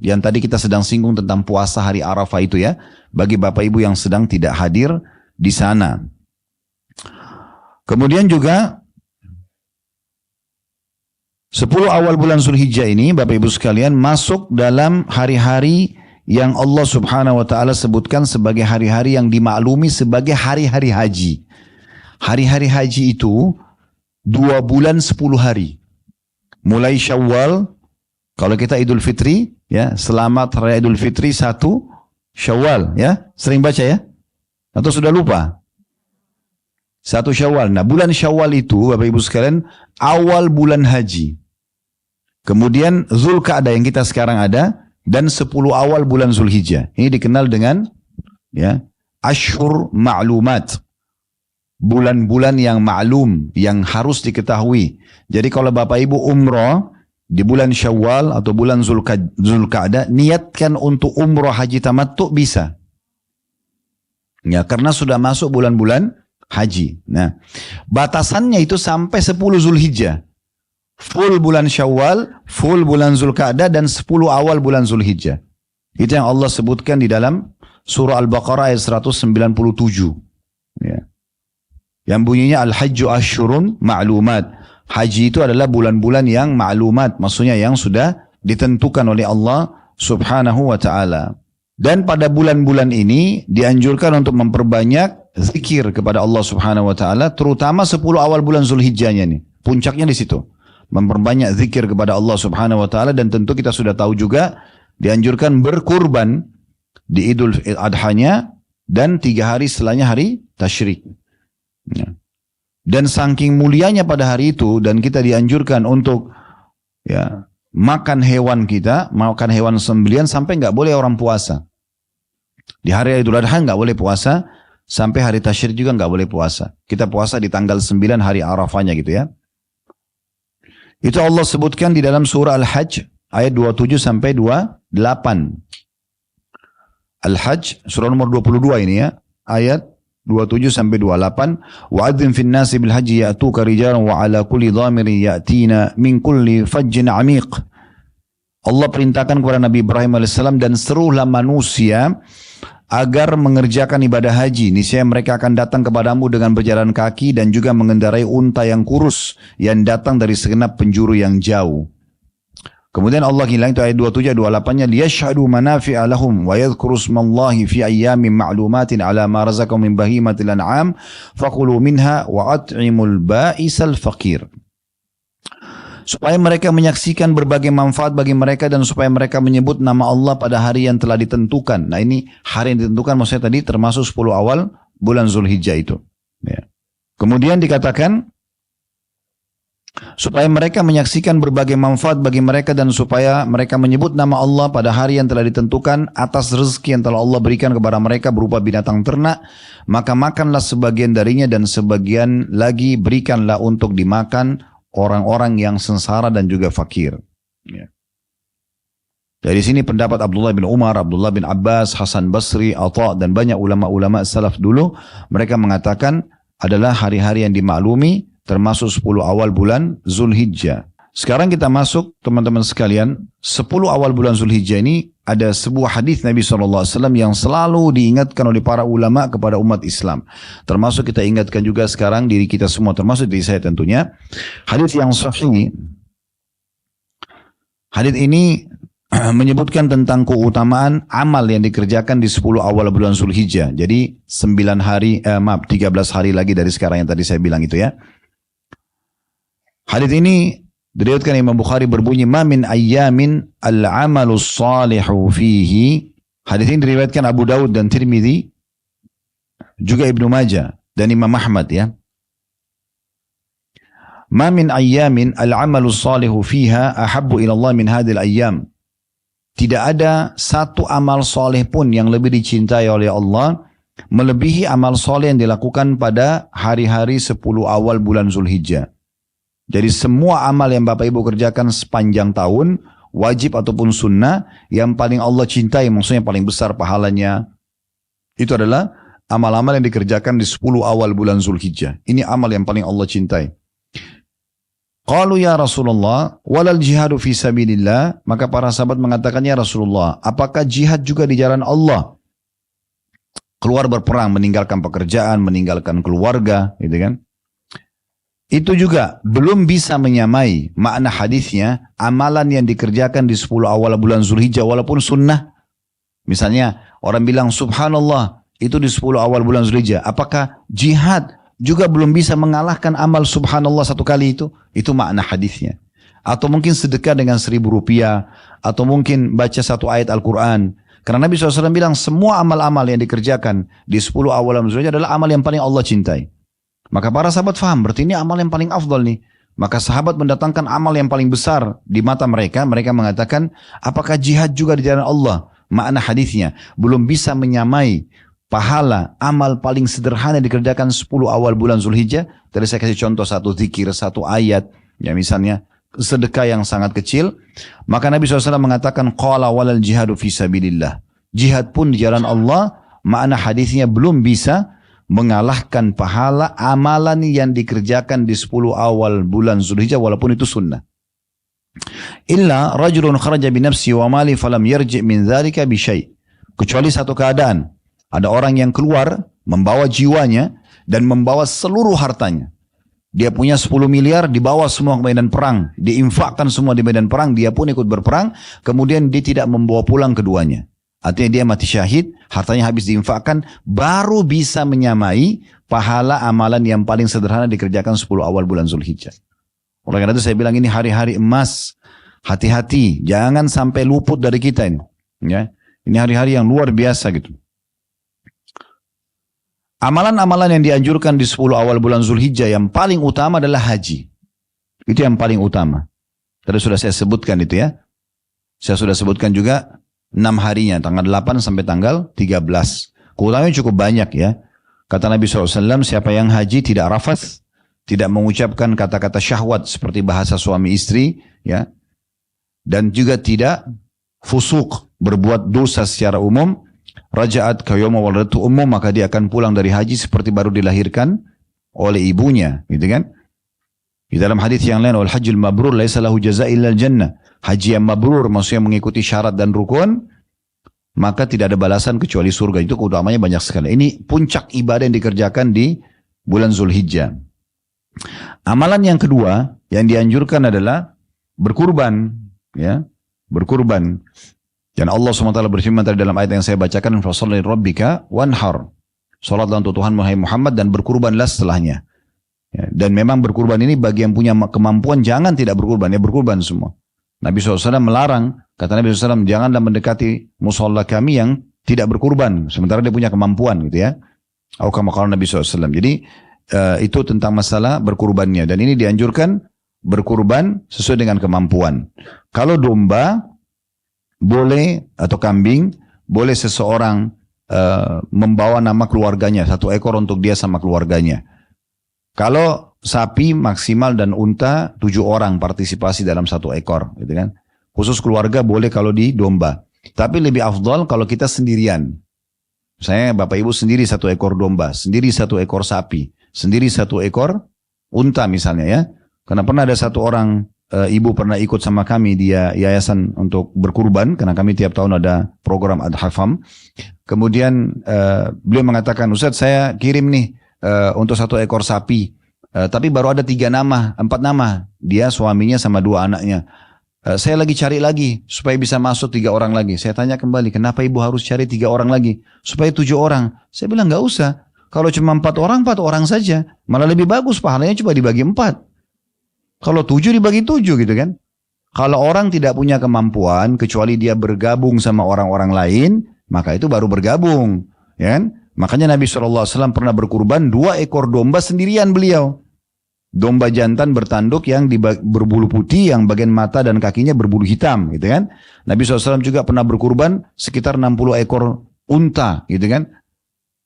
yang tadi kita sedang singgung tentang puasa hari Arafah itu ya, bagi Bapak Ibu yang sedang tidak hadir di sana. Kemudian juga 10 awal bulan Zulhijjah ini Bapak Ibu sekalian masuk dalam hari-hari yang Allah subhanahu wa ta'ala sebutkan sebagai hari-hari yang dimaklumi sebagai hari-hari haji. Hari-hari haji itu 2 bulan 10 hari. Mulai Syawal, kalau kita Idul Fitri, ya, selamat Raya Idul Fitri 1 Syawal, ya. Sering baca ya? Atau sudah lupa? 1 Syawal. Nah, bulan Syawal itu Bapak Ibu sekalian awal bulan haji. Kemudian Zulqa'dah yang kita sekarang ada dan 10 awal bulan Zulhijjah. Ini dikenal dengan ya, Ashhur Ma'lumat. Bulan-bulan yang maklum, yang harus diketahui. Jadi kalau Bapak Ibu umroh di bulan Syawal atau bulan Zulqa'dah, niatkan untuk umroh haji tamattu bisa. Ya, karena sudah masuk bulan-bulan haji. Nah, batasannya itu sampai 10 Zulhijjah. Full bulan Syawal, full bulan Zulqa'dah dan 10 awal bulan Zulhijjah. Itu yang Allah sebutkan di dalam surah Al-Baqarah ayat 197. Ya. Yang bunyinya Al-Hajju Ashurun Ma'lumat. Haji itu adalah bulan-bulan yang ma'lumat, maksudnya yang sudah ditentukan oleh Allah Subhanahu wa ta'ala. Dan pada bulan-bulan ini dianjurkan untuk memperbanyak zikir kepada Allah Subhanahu wa ta'ala, terutama 10 awal bulan Zulhijjahnya nih. Puncaknya di situ. Memperbanyak zikir kepada Allah Subhanahu wa ta'ala, dan tentu kita sudah tahu juga dianjurkan berkurban di Idul Adhanya dan 3 hari setelahnya hari Tasyrik. Ya. Dan saking mulianya pada hari itu, dan kita dianjurkan untuk ya makan hewan kita, makan hewan sembelihan sampai nggak boleh orang puasa. Di hari Idul Adha nggak boleh puasa, sampai hari Tasyrik juga nggak boleh puasa. Kita puasa di tanggal 9 hari Arafahnya gitu ya. Itu Allah sebutkan di dalam surah Al-Hajj ayat 27 sampai 28. Al-Hajj surah nomor 22 ini ya, ayat 27 sampai 28. Wa'adzim fin nasi bil haji ya'tuka rijalan wa ala kulli dhamirin ya'tina min kulli fajjin 'amiq. Allah perintahkan kepada Nabi Ibrahim alaihissalam, dan serulah manusia agar mengerjakan ibadah haji. Niscaya mereka akan datang kepadamu dengan berjalan kaki dan juga mengendarai unta yang kurus yang datang dari segenap penjuru yang jauh. Kemudian Allah bilang itu ayat 27 28-nya, liyashhadu manafi'a lahum wa yadhkuru ismallahi fi ayyamin ma'lumatin ala ma razaqahum min bahimatil an'am faqulu minha wa at'imul ba'isal faqir. Supaya mereka menyaksikan berbagai manfaat bagi mereka, dan supaya mereka menyebut nama Allah pada hari yang telah ditentukan. Nah, ini hari yang ditentukan maksudnya tadi termasuk 10 awal bulan Zulhijjah itu. Ya. Kemudian dikatakan supaya mereka menyaksikan berbagai manfaat bagi mereka, dan supaya mereka menyebut nama Allah pada hari yang telah ditentukan atas rezeki yang telah Allah berikan kepada mereka berupa binatang ternak, maka makanlah sebagian darinya dan sebagian lagi berikanlah untuk dimakan orang-orang yang sengsara dan juga fakir. Ya. Dari sini pendapat Abdullah bin Umar, Abdullah bin Abbas, Hasan Basri, Atha, dan banyak ulama-ulama salaf dulu, mereka mengatakan adalah hari-hari yang dimaklumi termasuk 10 awal bulan Zulhijjah. Sekarang kita masuk teman-teman sekalian, 10 awal bulan Zulhijjah ini ada sebuah hadis Nabi SAW yang selalu diingatkan oleh para ulama kepada umat Islam. Termasuk kita ingatkan juga sekarang diri kita semua, termasuk diri saya tentunya. Hadis yang sahih. Hadis ini menyebutkan tentang keutamaan amal yang dikerjakan di 10 awal bulan Zulhijjah. Jadi 13 hari lagi dari sekarang yang tadi saya bilang itu ya. Hadis ini diriwayatkan Imam Bukhari berbunyi, ma min ayyamin al-amalus salihu fihi. Hadis ini diriwayatkan Abu Daud dan Tirmidzi, juga Ibnu Majah dan Imam Ahmad ya. Ma min ayyamin al-amalus salihu fiha ahabbu ila Allah min hadhil ayyam. Tidak ada satu amal soleh pun yang lebih dicintai oleh Allah melebihi amal soleh yang dilakukan pada hari-hari 10 awal bulan Zulhijjah. Jadi semua amal yang Bapak Ibu kerjakan sepanjang tahun, wajib ataupun sunnah, yang paling Allah cintai, maksudnya paling besar pahalanya, itu adalah amal-amal yang dikerjakan di 10 awal bulan Zulhijjah. Ini amal yang paling Allah cintai. Qalu ya Rasulullah, walal jihadu fi sabilillah. Maka para sahabat mengatakan, ya Rasulullah, apakah jihad juga di jalan Allah? Keluar berperang, meninggalkan pekerjaan, meninggalkan keluarga, gitu kan? Itu juga belum bisa menyamai makna hadisnya amalan yang dikerjakan di 10 awal bulan Zulhijjah walaupun sunnah. Misalnya orang bilang subhanallah itu di 10 awal bulan Zulhijjah. Apakah jihad juga belum bisa mengalahkan amal subhanallah satu kali itu? Itu makna hadisnya. Atau mungkin sedekah dengan 1.000 rupiah. Atau mungkin baca satu ayat Al-Quran. Karena Nabi SAW bilang semua amal-amal yang dikerjakan di 10 awal bulan Zulhijjah adalah amal yang paling Allah cintai. Maka para sahabat faham, berarti ini amal yang paling afdal nih. Maka sahabat mendatangkan amal yang paling besar di mata mereka. Mereka mengatakan, apakah jihad juga di jalan Allah? Makna hadisnya belum bisa menyamai pahala amal paling sederhana dikerjakan 10 awal bulan Zulhijjah. Tadi saya kasih contoh satu zikir, satu ayat. Ya misalnya sedekah yang sangat kecil. Maka Nabi SAW mengatakan, qala walal jihadu fi sabilillah. Jihad pun di jalan Allah, makna hadisnya belum bisa mengalahkan pahala amalan yang dikerjakan di 10 awal bulan Zulhijjah walaupun itu sunnah. Illa rajulun kharaja binafsi wa mali falam yarji' min dzalika bi syai'. Kecuali satu keadaan, ada orang yang keluar membawa jiwanya dan membawa seluruh hartanya. Dia punya 10 miliar, dibawa semua ke medan perang. Diinfakkan semua di medan perang, dia pun ikut berperang. Kemudian dia tidak membawa pulang keduanya. Artinya dia mati syahid, hartanya habis diinfakkan, baru bisa menyamai pahala amalan yang paling sederhana dikerjakan 10 awal bulan Zulhijjah. Oleh karena itu saya bilang ini hari-hari emas. Hati-hati, jangan sampai luput dari kita ini. Ya, ini hari-hari yang luar biasa gitu. Amalan-amalan yang dianjurkan di 10 awal bulan Zulhijjah yang paling utama adalah haji. Itu yang paling utama. Tadi sudah saya sebutkan itu ya. Saya sudah sebutkan juga 6 harinya, tanggal 8 sampai tanggal 13. Keutamanya cukup banyak ya. Kata Nabi SAW, siapa yang haji tidak rafas, tidak mengucapkan kata-kata syahwat seperti bahasa suami istri, ya, dan juga tidak fusuk, berbuat dosa secara umum, raja'at kayoma waladatu umum, maka dia akan pulang dari haji seperti baru dilahirkan oleh ibunya, gitu kan? Di dalam hadis yang lain, wal hajjul mabrur laisa lahu jazaa illa jannah. Haji yang mabrur maksudnya mengikuti syarat dan rukun, maka tidak ada balasan kecuali surga. Itu keutamanya banyak sekali. Ini puncak ibadah yang dikerjakan di bulan Zulhijjah. Amalan yang kedua yang dianjurkan adalah berkurban, ya, berkurban. Dan Allah SWT berfirman tadi dalam ayat yang saya bacakan, fasalli rabbika wanhar. Salatlah untuk Tuhan Muhammad dan berkurbanlah setelahnya. Ya, dan memang berkurban ini bagi yang punya kemampuan jangan tidak berkurban, ya berkurban semua. Nabi SAW melarang, kata Nabi SAW, janganlah mendekati musalla kami yang tidak berkurban, sementara dia punya kemampuan gitu ya. Atau kama qala Nabi SAW. Jadi itu tentang masalah berkurbannya. Dan ini dianjurkan berkurban sesuai dengan kemampuan. Kalau domba boleh atau kambing, boleh seseorang membawa nama keluarganya, 1 ekor untuk dia sama keluarganya. Kalau sapi maksimal dan unta 7 orang partisipasi dalam 1 ekor, gitu kan. Khusus keluarga boleh kalau di domba. Tapi lebih afdal kalau kita sendirian. Saya bapak ibu sendiri 1 ekor domba, sendiri 1 ekor sapi, sendiri 1 ekor unta misalnya ya. Karena pernah ada 1 orang ibu pernah ikut sama kami di yayasan untuk berkurban, karena kami tiap tahun ada program Adhafam. Kemudian beliau mengatakan, Ustaz saya kirim nih untuk 1 ekor sapi, tapi baru ada 3 nama, 4 nama, dia suaminya sama 2 anaknya. Saya lagi cari lagi supaya bisa masuk 3 orang lagi. Saya tanya kembali, kenapa ibu harus cari 3 orang lagi supaya 7 orang? Saya bilang nggak usah. Kalau cuma 4 orang saja, malah lebih bagus, pahalanya coba dibagi 4. Kalau 7 dibagi 7 gitu kan. Kalau orang tidak punya kemampuan, kecuali dia bergabung sama orang-orang lain, maka itu baru bergabung, ya kan? Makanya Nabi SAW pernah berkurban 2 ekor domba sendirian beliau. Domba jantan bertanduk yang berbulu putih, yang bagian mata dan kakinya berbulu hitam, gitu kan. Nabi SAW juga pernah berkurban sekitar 60 ekor unta, gitu kan.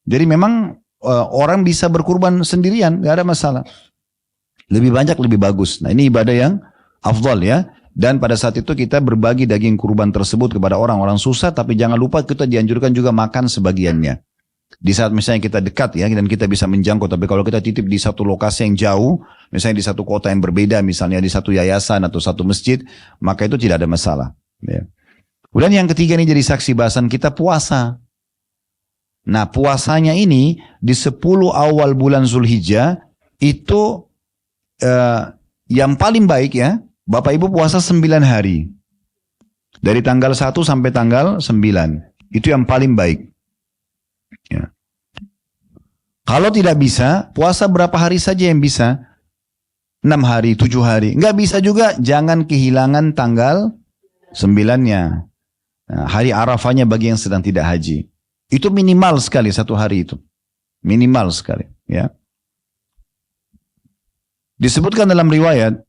Jadi memang orang bisa berkurban sendirian, gak ada masalah. Lebih banyak lebih bagus. Nah ini ibadah yang afdal ya. Dan pada saat itu kita berbagi daging kurban tersebut kepada orang-orang susah, tapi jangan lupa kita dianjurkan juga makan sebagiannya. Di saat misalnya kita dekat ya, dan kita bisa menjangkau, tapi kalau kita titip di satu lokasi yang jauh, misalnya di satu kota yang berbeda, misalnya di satu yayasan atau satu masjid, maka itu tidak ada masalah. Ya. Kemudian yang ketiga ini jadi saksi bahasan kita puasa. Nah puasanya ini di 10 awal bulan Zulhijjah itu yang paling baik ya, Bapak Ibu puasa 9 hari. Dari tanggal 1 sampai tanggal 9. Itu yang paling baik. Ya. Kalau tidak bisa, puasa berapa hari saja yang bisa? 6 hari, 7 hari. Enggak bisa juga, jangan kehilangan tanggal 9-nya. Nah, hari Arafahnya bagi yang sedang tidak haji. Itu minimal sekali 1 hari itu. Minimal sekali. Ya. Disebutkan dalam riwayat,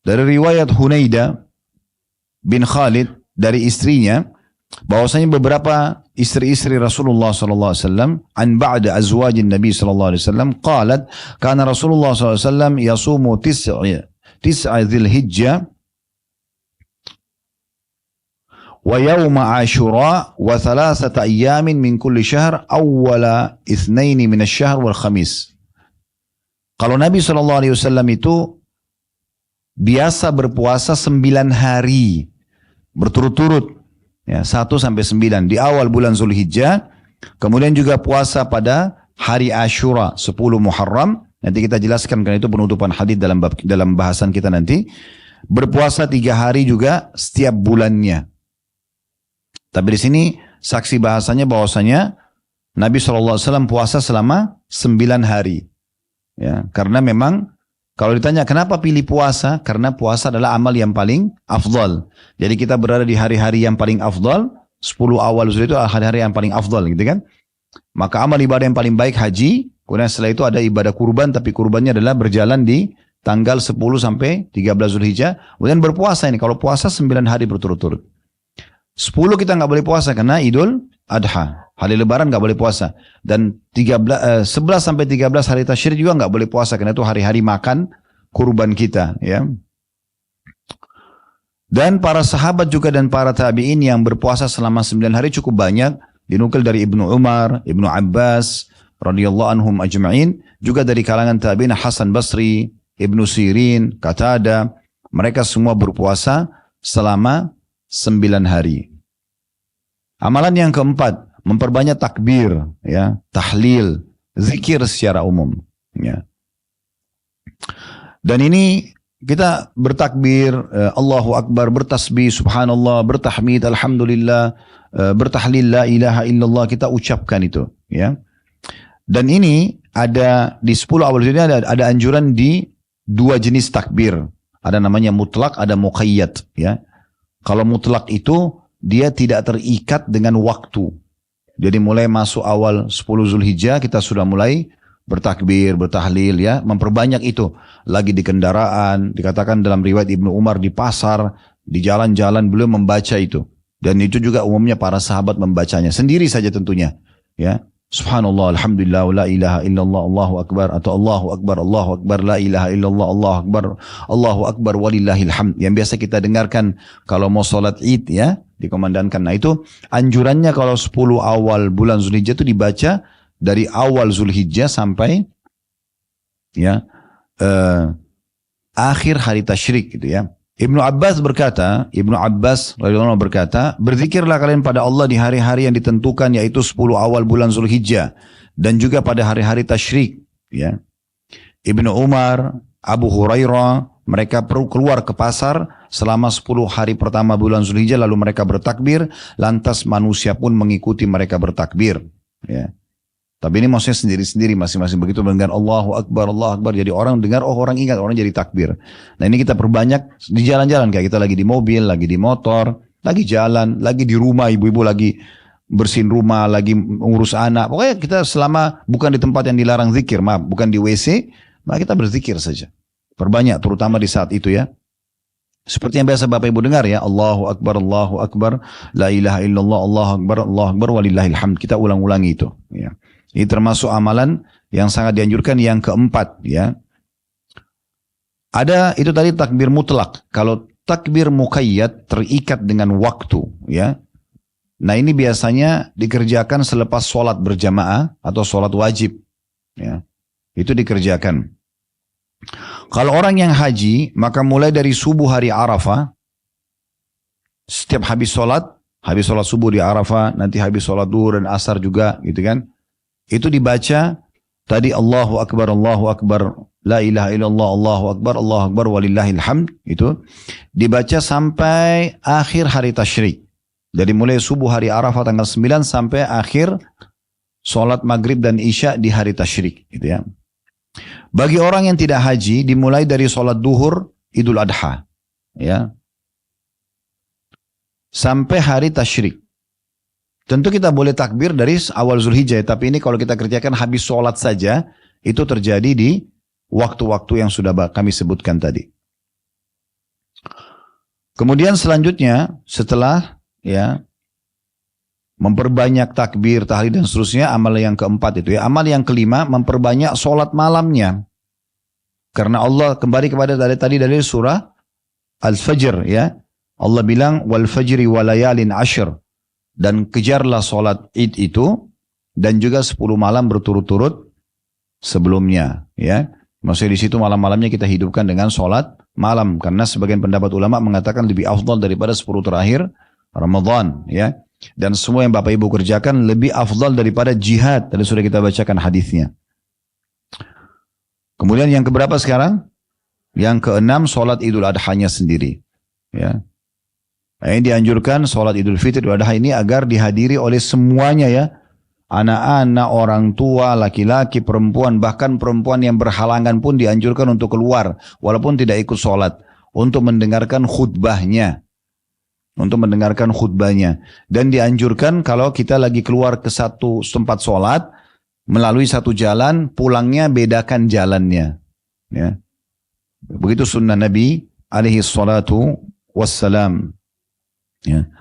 dari riwayat Hunaidah bin Khalid dari istrinya, bahwasanya beberapa istri-istri Rasulullah SAW an ba'da azwajin Nabi SAW qalat kana Rasulullah SAW yasumu tis'a dzilhijjah wa yawma ashura wa 3 ayyamin min kulli syahr awwala itsnaini min asy-syahr wal khamis. Kalau Nabi SAW itu biasa berpuasa 9 hari berturut-turut. Ya, 1 sampai 9 di awal bulan Zulhijjah, kemudian juga puasa pada hari Ashura 10 Muharram. Nanti kita jelaskan karena itu penutupan hadis dalam bahasan kita nanti. Berpuasa 3 hari juga setiap bulannya. Tapi di sini saksi bahasanya bahwasanya Nabi SAW puasa selama 9 hari. Ya, karena memang kalau ditanya kenapa pilih puasa? Karena puasa adalah amal yang paling afdal. Jadi kita berada di hari-hari yang paling afdal. 10 awal Zulhijjah itu hari-hari yang paling afdal gitu kan. Maka amal ibadah yang paling baik haji. Kemudian setelah itu ada ibadah kurban. Tapi kurbannya adalah berjalan di tanggal 10 sampai 13 Zulhijjah. Kemudian berpuasa ini. Kalau puasa 9 hari berturut-turut. 10 kita nggak boleh puasa karena Idul Adha. Hari Lebaran nggak boleh puasa. Dan 11 sampai 13 hari Tasyrik juga nggak boleh puasa karena itu hari-hari makan kurban kita. Ya. Dan para sahabat juga dan para tabi'in yang berpuasa selama 9 hari cukup banyak. Dinukil dari Ibnu Umar, Ibnu Abbas, radhiyallahu anhum ajma'in. Juga dari kalangan tabi'in Hasan Basri, Ibnu Sirin, Qatada. Mereka semua berpuasa selama 9 hari. Amalan yang keempat, memperbanyak takbir, ya, tahlil, zikir secara umum. Ya. Dan ini kita bertakbir, Allahu Akbar, bertasbih, subhanallah, bertahmid, alhamdulillah, bertahlil, la ilaha illallah, kita ucapkan itu. Ya. Dan ini ada di 10 awal ini ada anjuran di 2 jenis takbir. Ada namanya mutlak, ada muqayyad. Ya. Kalau mutlak itu dia tidak terikat dengan waktu. Jadi mulai masuk awal 10 Zulhijjah kita sudah mulai bertakbir, bertahlil ya, memperbanyak itu. Lagi di kendaraan, dikatakan dalam riwayat Ibnu Umar di pasar, di jalan-jalan beliau membaca itu. Dan itu juga umumnya para sahabat membacanya sendiri saja tentunya. Ya. Subhanallah, alhamdulillah, la ilaha illallah, Allahu Akbar, atau Allahu Akbar, la ilaha illallah, Allahu Akbar, walillahil hamd. Yang biasa kita dengarkan kalau mau sholat id ya, dikomandangkan. Nah itu anjurannya kalau 10 awal bulan Zulhijjah itu dibaca dari awal Zulhijjah sampai ya akhir hari Tasyrik gitu ya. Ibnu Abbas berkata, radhiyallahu anhu berkata, berzikirlah kalian pada Allah di hari-hari yang ditentukan yaitu 10 awal bulan Zulhijjah dan juga pada hari-hari Tasyrik ya. Ibnu Umar, Abu Hurairah, mereka perlu keluar ke pasar selama 10 hari pertama bulan Zulhijjah lalu mereka bertakbir, lantas manusia pun mengikuti mereka bertakbir ya. Tapi ini maksudnya sendiri-sendiri masing-masing begitu mendengar Allahu Akbar, jadi orang dengar, oh orang ingat, orang jadi takbir. Nah ini kita perbanyak di jalan-jalan, kayak kita lagi di mobil, lagi di motor, lagi jalan, lagi di rumah, ibu-ibu lagi bersihin rumah, lagi ngurus anak. Pokoknya kita selama bukan di tempat yang dilarang zikir, maaf, bukan di WC, maka kita berzikir saja. Perbanyak terutama di saat itu ya. Seperti yang biasa Bapak Ibu dengar ya, Allahu Akbar, la ilaha illallah, Allahu Akbar, walillahil hamd. Kita ulang-ulangi itu ya. Ini termasuk amalan yang sangat dianjurkan yang keempat ya. Ada itu tadi takbir mutlak. Kalau takbir muqayyad terikat dengan waktu ya. Nah ini biasanya dikerjakan selepas sholat berjamaah atau sholat wajib ya. Itu dikerjakan. Kalau orang yang haji maka mulai dari subuh hari Arafah, setiap habis sholat subuh di Arafah, nanti habis sholat duhur dan asar juga gitu kan. Itu dibaca tadi Allahu Akbar, la ilaha illallah, Allahu Akbar, walillahil hamd. Itu dibaca sampai akhir hari Tasyrik. Jadi mulai subuh hari Arafah tanggal 9 sampai akhir sholat maghrib dan isya di hari Tasyrik. Gitu ya. Bagi orang yang tidak haji dimulai dari sholat duhur Idul Adha. Ya. Sampai hari Tasyrik. Tentu kita boleh takbir dari awal Zulhijjah, tapi ini kalau kita kerjakan habis sholat saja, itu terjadi di waktu-waktu yang sudah kami sebutkan tadi. Kemudian selanjutnya, setelah ya memperbanyak takbir, tahlil dan seterusnya, amal yang keempat itu ya. Amal yang kelima, memperbanyak sholat malamnya. Karena Allah kembali kepada tadi dari surah Al-Fajr ya. Allah bilang, wal fajri walayalin ashr. Dan kejarlah sholat id itu dan juga 10 malam berturut-turut sebelumnya ya. Maksudnya di situ malam-malamnya kita hidupkan dengan sholat malam karena sebagian pendapat ulama mengatakan lebih afdal daripada 10 terakhir Ramadan ya. Dan semua yang Bapak Ibu kerjakan lebih afdal daripada jihad. Tadi sudah kita bacakan hadisnya. Kemudian yang keberapa sekarang? Yang keenam, sholat Idul Adhanya sendiri. Ya. Nah, yang dianjurkan sholat Idul Fitri Idul Adha ini agar dihadiri oleh semuanya ya. Anak-anak, orang tua, laki-laki, perempuan, bahkan perempuan yang berhalangan pun dianjurkan untuk keluar. Walaupun tidak ikut sholat. Untuk mendengarkan khutbahnya. Dan dianjurkan kalau kita lagi keluar ke satu tempat sholat, melalui satu jalan, pulangnya bedakan jalannya. Ya. Begitu sunnah Nabi alaihi salatu wassalam. Ya.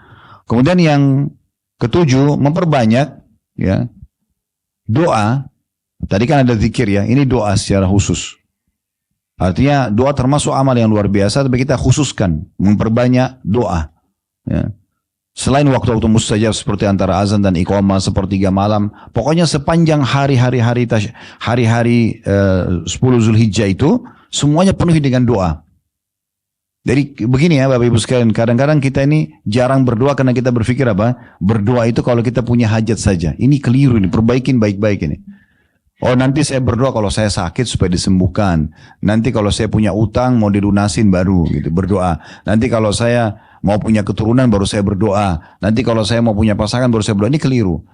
Kemudian yang ketujuh, memperbanyak ya doa. Tadi kan ada zikir ya, ini doa secara khusus. Artinya doa termasuk amal yang luar biasa, tapi kita khususkan memperbanyak doa. Ya. Selain waktu-waktu mustajab seperti antara azan dan iqamah, sepertiga malam, pokoknya sepanjang hari-hari 10 Zulhijjah itu semuanya penuhi dengan doa. Jadi begini ya Bapak Ibu sekalian, kadang-kadang kita ini jarang berdoa karena kita berpikir apa? Berdoa itu kalau kita punya hajat saja. Ini keliru, ini perbaikin baik-baik ini. Oh nanti saya berdoa kalau saya sakit supaya disembuhkan. Nanti kalau saya punya utang mau dilunasin baru gitu berdoa. Nanti kalau saya mau punya keturunan baru saya berdoa. Nanti kalau saya mau punya pasangan baru saya berdoa. Ini keliru.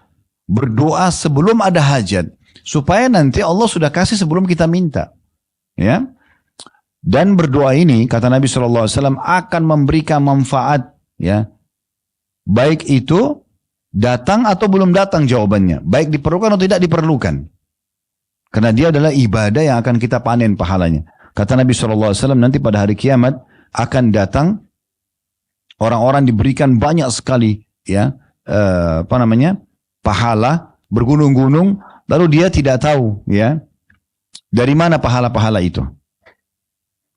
Berdoa sebelum ada hajat. Supaya nanti Allah sudah kasih sebelum kita minta. Ya. Dan berdoa ini kata Nabi SAW akan memberikan manfaat. Ya. Baik itu datang atau belum datang jawabannya. Baik diperlukan atau tidak diperlukan. Karena dia adalah ibadah yang akan kita panen pahalanya. Kata Nabi SAW nanti pada hari kiamat akan datang orang-orang diberikan banyak sekali ya pahala bergunung-gunung, lalu dia tidak tahu ya dari mana pahala-pahala itu.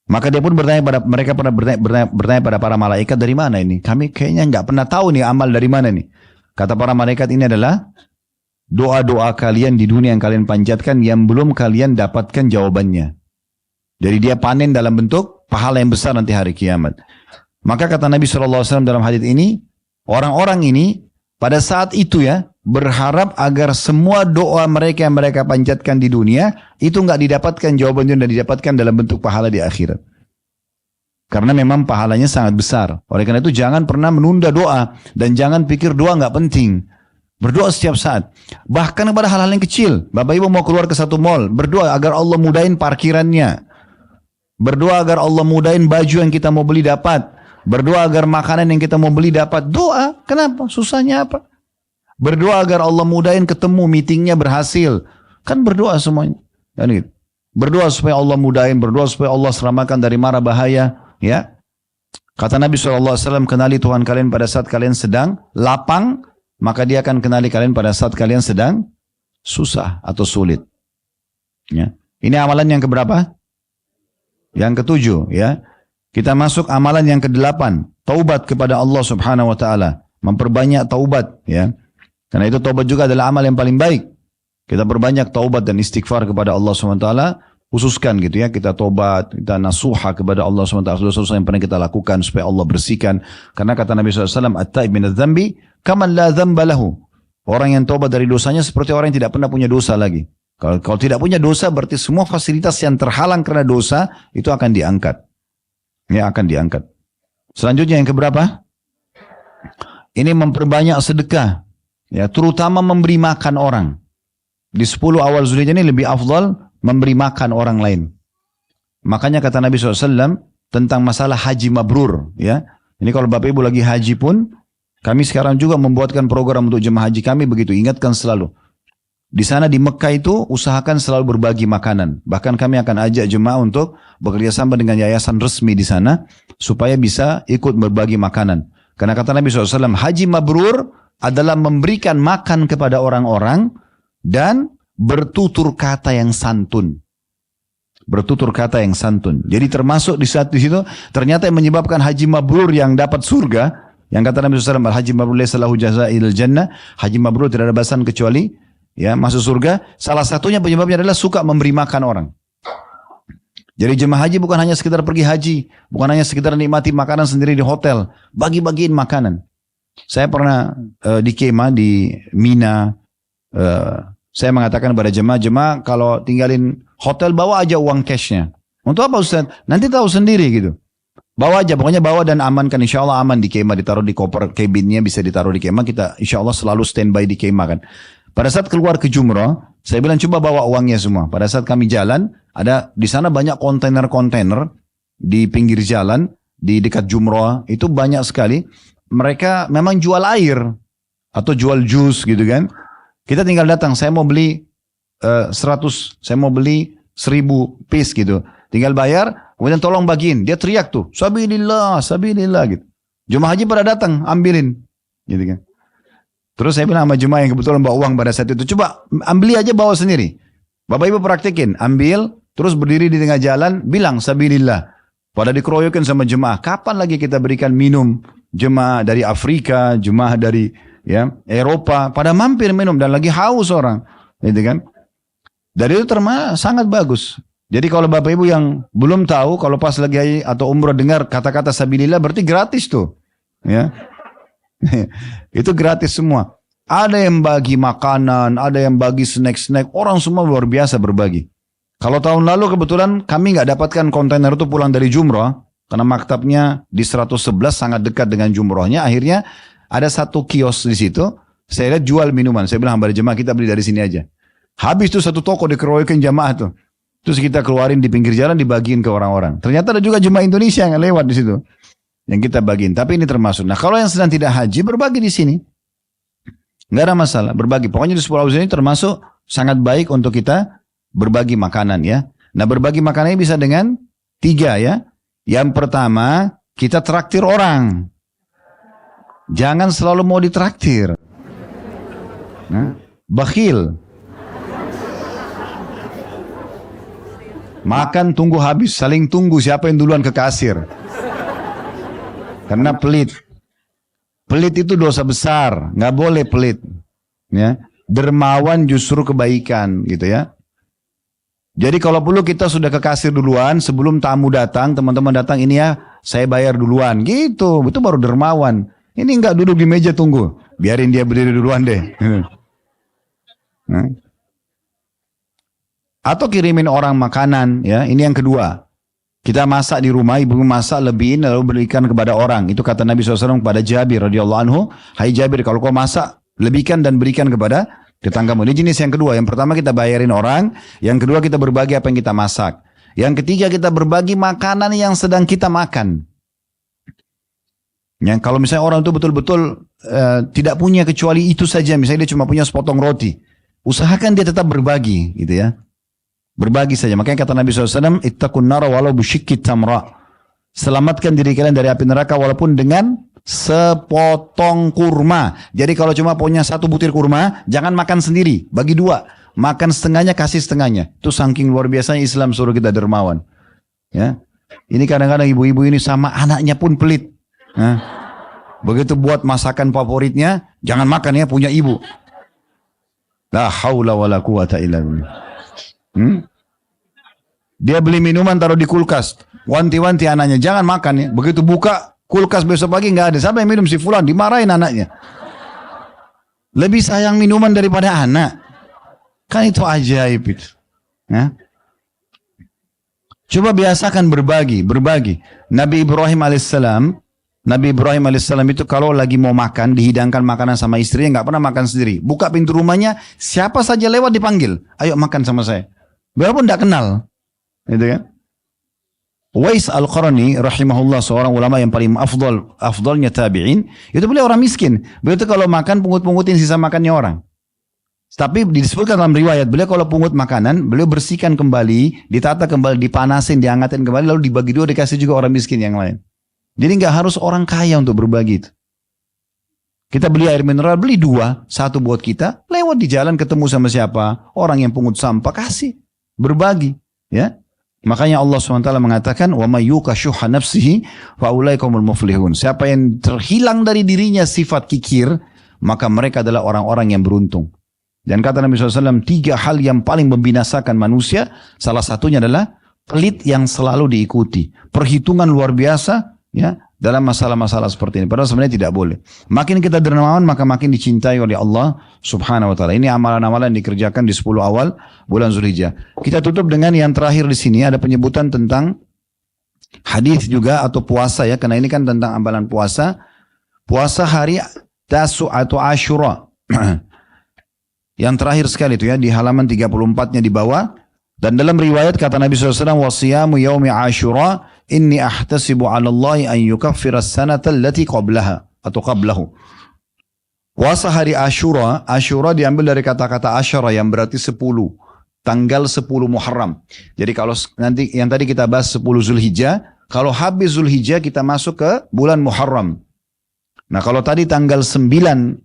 Maka dia pun bertanya pada para malaikat, dari mana ini? Kami kayaknya nggak pernah tahu nih amal dari mana nih. Kata para malaikat, ini adalah doa-doa kalian di dunia yang kalian panjatkan yang belum kalian dapatkan jawabannya. Jadi dia panen dalam bentuk pahala yang besar nanti hari kiamat. Maka kata Nabi SAW dalam hadits ini, orang-orang ini pada saat itu ya berharap agar semua doa mereka yang mereka panjatkan di dunia itu nggak didapatkan jawabannya dan didapatkan dalam bentuk pahala di akhirat. Karena memang pahalanya sangat besar. Oleh karena itu jangan pernah menunda doa dan jangan pikir doa nggak penting. Berdoa setiap saat. Bahkan pada hal-hal yang kecil. Bapak Ibu mau keluar ke satu mall, berdoa agar Allah mudahin parkirannya. Berdoa agar Allah mudahin baju yang kita mau beli dapat. Berdoa agar makanan yang kita mau beli dapat. Doa. Kenapa? Susahnya apa? Berdoa agar Allah mudahin ketemu, meetingnya berhasil. Kan berdoa semuanya. Kan gitu. Berdoa supaya Allah mudahin, berdoa supaya Allah selamatkan dari mara bahaya. Ya. Kata Nabi SAW, kenali Tuhan kalian pada saat kalian sedang lapang, maka dia akan kenali kalian pada saat kalian sedang susah atau sulit. Ya. Ini amalan yang keberapa? Yang ketujuh. Ya. Kita masuk amalan yang kedelapan. Taubat kepada Allah Subhanahu Wa Taala. Memperbanyak taubat. Ya. Karena itu taubat juga adalah amal yang paling baik. Kita perbanyak taubat dan istighfar kepada Allah Subhanahu Wa Taala. Khususkan gitu ya. Kita taubat, kita nasuha kepada Allah Subhanahu Wa Taala. Dosa-dosa yang pernah kita lakukan supaya Allah bersihkan. Karena kata Nabi SAW, At-taib minadz dzambi kaman la dzamba lahu. Orang yang taubat dari dosanya seperti orang yang tidak pernah punya dosa lagi. Kalau tidak punya dosa berarti semua fasilitas yang terhalang karena dosa itu akan diangkat. Ya, akan diangkat. Selanjutnya yang keberapa? Ini memperbanyak sedekah. Ya, terutama memberi makan orang. Di 10 awal Zulhijjah ini lebih afdal memberi makan orang lain. Makanya kata Nabi SAW tentang masalah haji mabrur. Ya, ini kalau Bapak Ibu lagi haji pun, kami sekarang juga membuatkan program untuk jemaah haji kami begitu. Ingatkan selalu. Di sana di Mekah itu usahakan selalu berbagi makanan. Bahkan kami akan ajak jemaah untuk bekerja sama dengan yayasan resmi di sana supaya bisa ikut berbagi makanan. Karena kata Nabi SAW, haji mabrur adalah memberikan makan kepada orang-orang dan bertutur kata yang santun. Bertutur kata yang santun. Jadi termasuk di situ ternyata yang menyebabkan haji mabrur yang dapat surga, yang kata Nabi SAW, haji mabrur laysa lahu jazaa'il jannah, haji mabrur tidak ada balasan kecuali ya masuk surga. Salah satunya penyebabnya adalah suka memberi makan orang. Jadi jemaah haji bukan hanya sekedar pergi haji, bukan hanya sekedar nikmati makanan sendiri di hotel, bagi-bagiin makanan. Saya pernah di kemah di Mina, saya mengatakan kepada jemaah kalau tinggalin hotel bawa aja uang cashnya. Untuk apa Ustaz? Nanti tahu sendiri gitu. Bawa aja, pokoknya bawa dan amankan. Insya Allah aman di kemah, ditaruh di koper cabinnya, bisa ditaruh di kemah. Kita insya Allah selalu standby di kemah kan. Pada saat keluar ke Jumrah, saya bilang coba bawa uangnya semua. Pada saat kami jalan, ada di sana banyak kontainer-kontainer di pinggir jalan, di dekat Jumrah, itu banyak sekali. Mereka memang jual air atau jual jus gitu kan. Kita tinggal datang, saya mau beli 100, saya mau beli 1000 piece gitu. Tinggal bayar, kemudian tolong bagiin. Dia teriak tuh, sabilillah, sabilillah gitu. Jemaah haji pada datang, ambilin. Gitu kan. Terus saya bilang sama jemaah yang kebetulan bawa uang pada saat itu, coba ambil aja bawa sendiri. Bapak ibu praktekin, ambil, terus berdiri di tengah jalan, bilang sabilillah. Pada dikeroyokin sama jemaah, kapan lagi kita berikan minum? Jemaah dari Afrika, jemaah dari Eropa, pada mampir minum dan lagi haus orang. Gitu kan. Dari itu sangat bagus. Jadi kalau Bapak Ibu yang belum tahu, kalau pas lagi haji atau umrah dengar kata-kata sabilillah berarti gratis tuh. Ya. Itu gratis semua. Ada yang bagi makanan, ada yang bagi snack-snack, orang semua luar biasa berbagi. Kalau tahun lalu kebetulan kami nggak dapatkan kontainer itu pulang dari Jumrah, karena maktabnya di 111 sangat dekat dengan Jumrahnya, akhirnya ada satu kios di situ, saya lihat jual minuman, saya bilang kepada jemaah kita beli dari sini aja. Habis itu satu toko dikeroyokin jemaah tuh. Terus kita keluarin di pinggir jalan dibagiin ke orang-orang. Ternyata ada juga jemaah Indonesia yang lewat di situ. Yang kita bagiin. Tapi ini termasuk. Nah kalau yang sedang tidak haji berbagi di sini. Nggak ada masalah. Berbagi. Pokoknya di 10 Agustus ini termasuk sangat baik untuk kita berbagi makanan ya. Nah berbagi makanannya bisa dengan 3 ya. Yang pertama kita traktir orang. Jangan selalu mau ditraktir. Nah, bakhil. Makan tunggu habis, saling tunggu siapa yang duluan ke kasir. Karena pelit. Pelit itu dosa besar, nggak boleh pelit. Ya, dermawan justru kebaikan, gitu ya. Jadi kalau perlu kita sudah ke kasir duluan, sebelum tamu datang, teman-teman datang ini ya, saya bayar duluan, gitu. Itu baru dermawan. Ini nggak duduk di meja tunggu, biarin dia berdiri duluan deh. Nah. Atau kirimin orang makanan, ya. Ini yang kedua. Kita masak di rumah, ibu masak lebihin lalu berikan kepada orang. Itu kata Nabi SAW kepada Jabir radhiyallahu anhu, hai Jabir, kalau kau masak, lebihkan dan berikan kepada tetanggamu. Ini jenis yang kedua. Yang pertama kita bayarin orang, yang kedua kita berbagi apa yang kita masak. Yang ketiga kita berbagi makanan yang sedang kita makan. Yang kalau misalnya orang itu betul-betul tidak punya kecuali itu saja, misalnya dia cuma punya sepotong roti, usahakan dia tetap berbagi, gitu ya. Berbagi saja. Makanya kata Nabi SAW, ittaqun nara walau bisyikki tamra. Selamatkan diri kalian dari api neraka walaupun dengan sepotong kurma. Jadi kalau cuma punya 1 butir kurma, jangan makan sendiri, bagi 2. Makan setengahnya, kasih setengahnya. Itu saking luar biasanya Islam suruh kita dermawan. Ya. Ini kadang-kadang ibu-ibu ini sama anaknya pun pelit. Nah, begitu buat masakan favoritnya, jangan makan ya, punya ibu. La haula wala quwata illa billah. Dia beli minuman taruh di kulkas, wanti-wanti anaknya jangan makan ya. Begitu buka kulkas besok pagi nggak ada, siapa yang minum? Si fulan, dimarahin anaknya. Lebih sayang minuman daripada anak, kan itu ajaib itu. Ya? Coba biasakan berbagi. Nabi Ibrahim alaihissalam itu kalau lagi mau makan, dihidangkan makanan sama istrinya, nggak pernah makan sendiri. Buka pintu rumahnya, siapa saja lewat dipanggil, ayo makan sama saya. Biarpun tidak kenal, gitu kan? Uwais Al-Qarni rahimahullah, seorang ulama yang paling afdalnya tabi'in, itu beliau orang miskin. Beliau itu kalau makan pungut-pungutin sisa makannya orang. Tapi disebutkan dalam riwayat, beliau kalau pungut makanan, beliau bersihkan kembali, ditata kembali, dipanasin, dihangatin kembali, lalu dibagi 2 dikasih juga orang miskin yang lain. Jadi nggak harus orang kaya untuk berbagi itu. Kita beli air mineral, beli 2, 1 buat kita, lewat di jalan ketemu sama siapa, orang yang pungut sampah, kasih. Berbagi, ya. Makanya Allah SWT mengatakan, wa may yuqa syuhha nafsihi fa ulaikumul muflihun. Siapa yang terhilang dari dirinya sifat kikir, maka mereka adalah orang-orang yang beruntung. Dan kata Nabi SAW, 3 hal yang paling membinasakan manusia, salah satunya adalah pelit yang selalu diikuti, perhitungan luar biasa, ya, dalam masalah-masalah seperti ini. Padahal sebenarnya tidak boleh. Makin kita dermawan maka makin dicintai oleh Allah subhanahu wa ta'ala. Ini amalan-amalan yang dikerjakan di 10 awal bulan Zulhijjah. Kita tutup dengan yang terakhir di sini, ada penyebutan tentang hadis juga atau puasa ya, karena ini kan tentang amalan puasa. Puasa hari Tasu atau Ashura. Yang terakhir sekali itu ya, di halaman 34-nya di bawah. Dan dalam riwayat kata Nabi SAW, wasiyamu yaumi Ashura inni ahtasibu 'ala Allah an yukaffira as-sanata allati qablaha atau qablahu. Puasa hari Ashura, Ashura diambil dari kata-kata Asyara yang berarti 10, tanggal 10 Muharram. Jadi kalau nanti yang tadi kita bahas 10 Zulhijjah, kalau habis Zulhijjah kita masuk ke bulan Muharram. Nah kalau tadi tanggal 9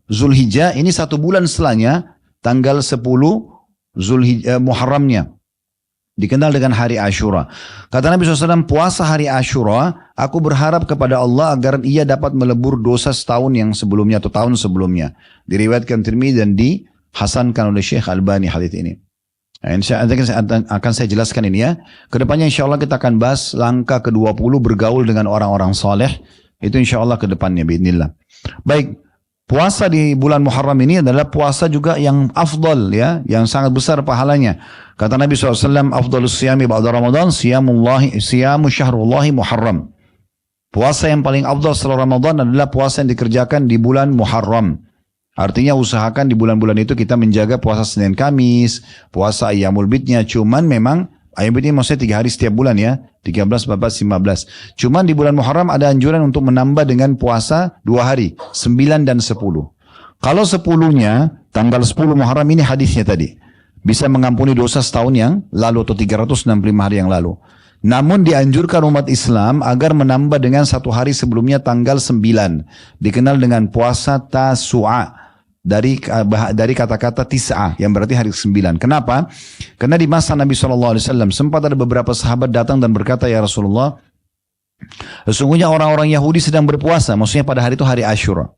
Zulhijjah, ini 1 bulan setelahnya tanggal 10 Zulhijjah Muharramnya. Dikenal dengan hari Ashura. Kata Nabi SAW, puasa hari Ashura, aku berharap kepada Allah agar ia dapat melebur dosa setahun yang sebelumnya atau tahun sebelumnya. Diriwayatkan Tirmidzi dan dihasankan oleh Syekh Albani hadits ini. Nah, akan saya jelaskan ini ya. Kedepannya insya Allah kita akan bahas langkah ke-20 bergaul dengan orang-orang saleh. Itu insya Allah kedepannya, biidznillah. Baik. Puasa di bulan Muharram ini adalah puasa juga yang afdal ya, yang sangat besar pahalanya. Kata Nabi SAW, afdalus siyami ba'da Ramadan, siyamu syahrullahi Muharram. Puasa yang paling afdal setelah Ramadan adalah puasa yang dikerjakan di bulan Muharram. Artinya usahakan di bulan-bulan itu kita menjaga puasa Senin Kamis, puasa Ayyamul Bidnya. Cuman memang Ayyamul Bid ini maksudnya 3 hari setiap bulan ya, 13, 14, 15. Cuman di bulan Muharram ada anjuran untuk menambah dengan puasa 2 hari, 9 dan 10. Kalau 10-nya, tanggal 10 Muharram ini hadisnya tadi, bisa mengampuni dosa setahun yang lalu atau 365 hari yang lalu. Namun dianjurkan umat Islam agar menambah dengan 1 hari sebelumnya tanggal 9. Dikenal dengan puasa Tasu'a. Dari kata-kata tis'ah yang berarti hari ke-9. Kenapa? Karena di masa Nabi SAW sempat ada beberapa sahabat datang dan berkata, ya Rasulullah, sesungguhnya orang-orang Yahudi sedang berpuasa, maksudnya pada hari itu hari Ashura.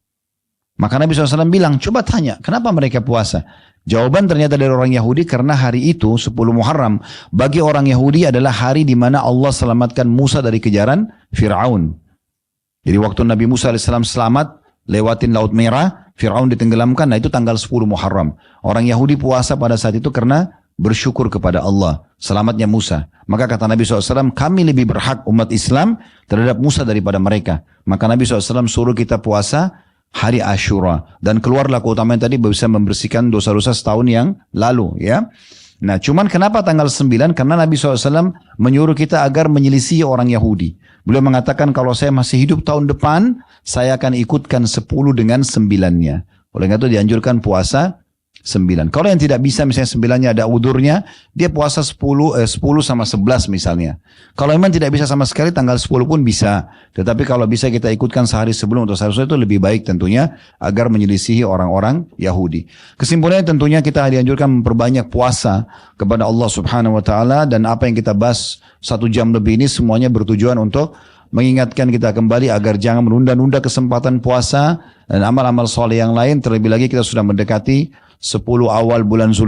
Maka Nabi SAW bilang, coba tanya, kenapa mereka puasa? Jawaban ternyata dari orang Yahudi, karena hari itu 10 Muharram bagi orang Yahudi adalah hari di mana Allah selamatkan Musa dari kejaran Fir'aun. Jadi waktu Nabi Musa AS selamat lewatin Laut Merah, Fir'aun ditenggelamkan, nah itu tanggal 10 Muharram. Orang Yahudi puasa pada saat itu karena bersyukur kepada Allah, selamatnya Musa. Maka kata Nabi SAW, kami lebih berhak umat Islam terhadap Musa daripada mereka. Maka Nabi SAW suruh kita puasa hari Ashura. Dan keluarlah keutamaan tadi bisa membersihkan dosa-dosa setahun yang lalu. Ya. Nah cuman kenapa tanggal 9? Karena Nabi SAW menyuruh kita agar menyelisihi orang Yahudi. Beliau mengatakan kalau saya masih hidup tahun depan, saya akan ikutkan 10 dengan 9-nya. Oleh karena itu dianjurkan puasa 9. Kalau yang tidak bisa misalnya 9-nya ada udurnya, dia puasa 10 sama 11 misalnya. Kalau memang tidak bisa sama sekali tanggal 10 pun bisa. Tetapi kalau bisa kita ikutkan sehari sebelum atau sehari setelah itu lebih baik tentunya agar menyelisihi orang-orang Yahudi. Kesimpulannya tentunya kita dianjurkan memperbanyak puasa kepada Allah Subhanahu wa taala, dan apa yang kita bahas 1 jam lebih ini semuanya bertujuan untuk mengingatkan kita kembali agar jangan menunda-nunda kesempatan puasa dan amal-amal soleh yang lain. Terlebih lagi kita sudah mendekati 10 awal bulan Zulhijjah.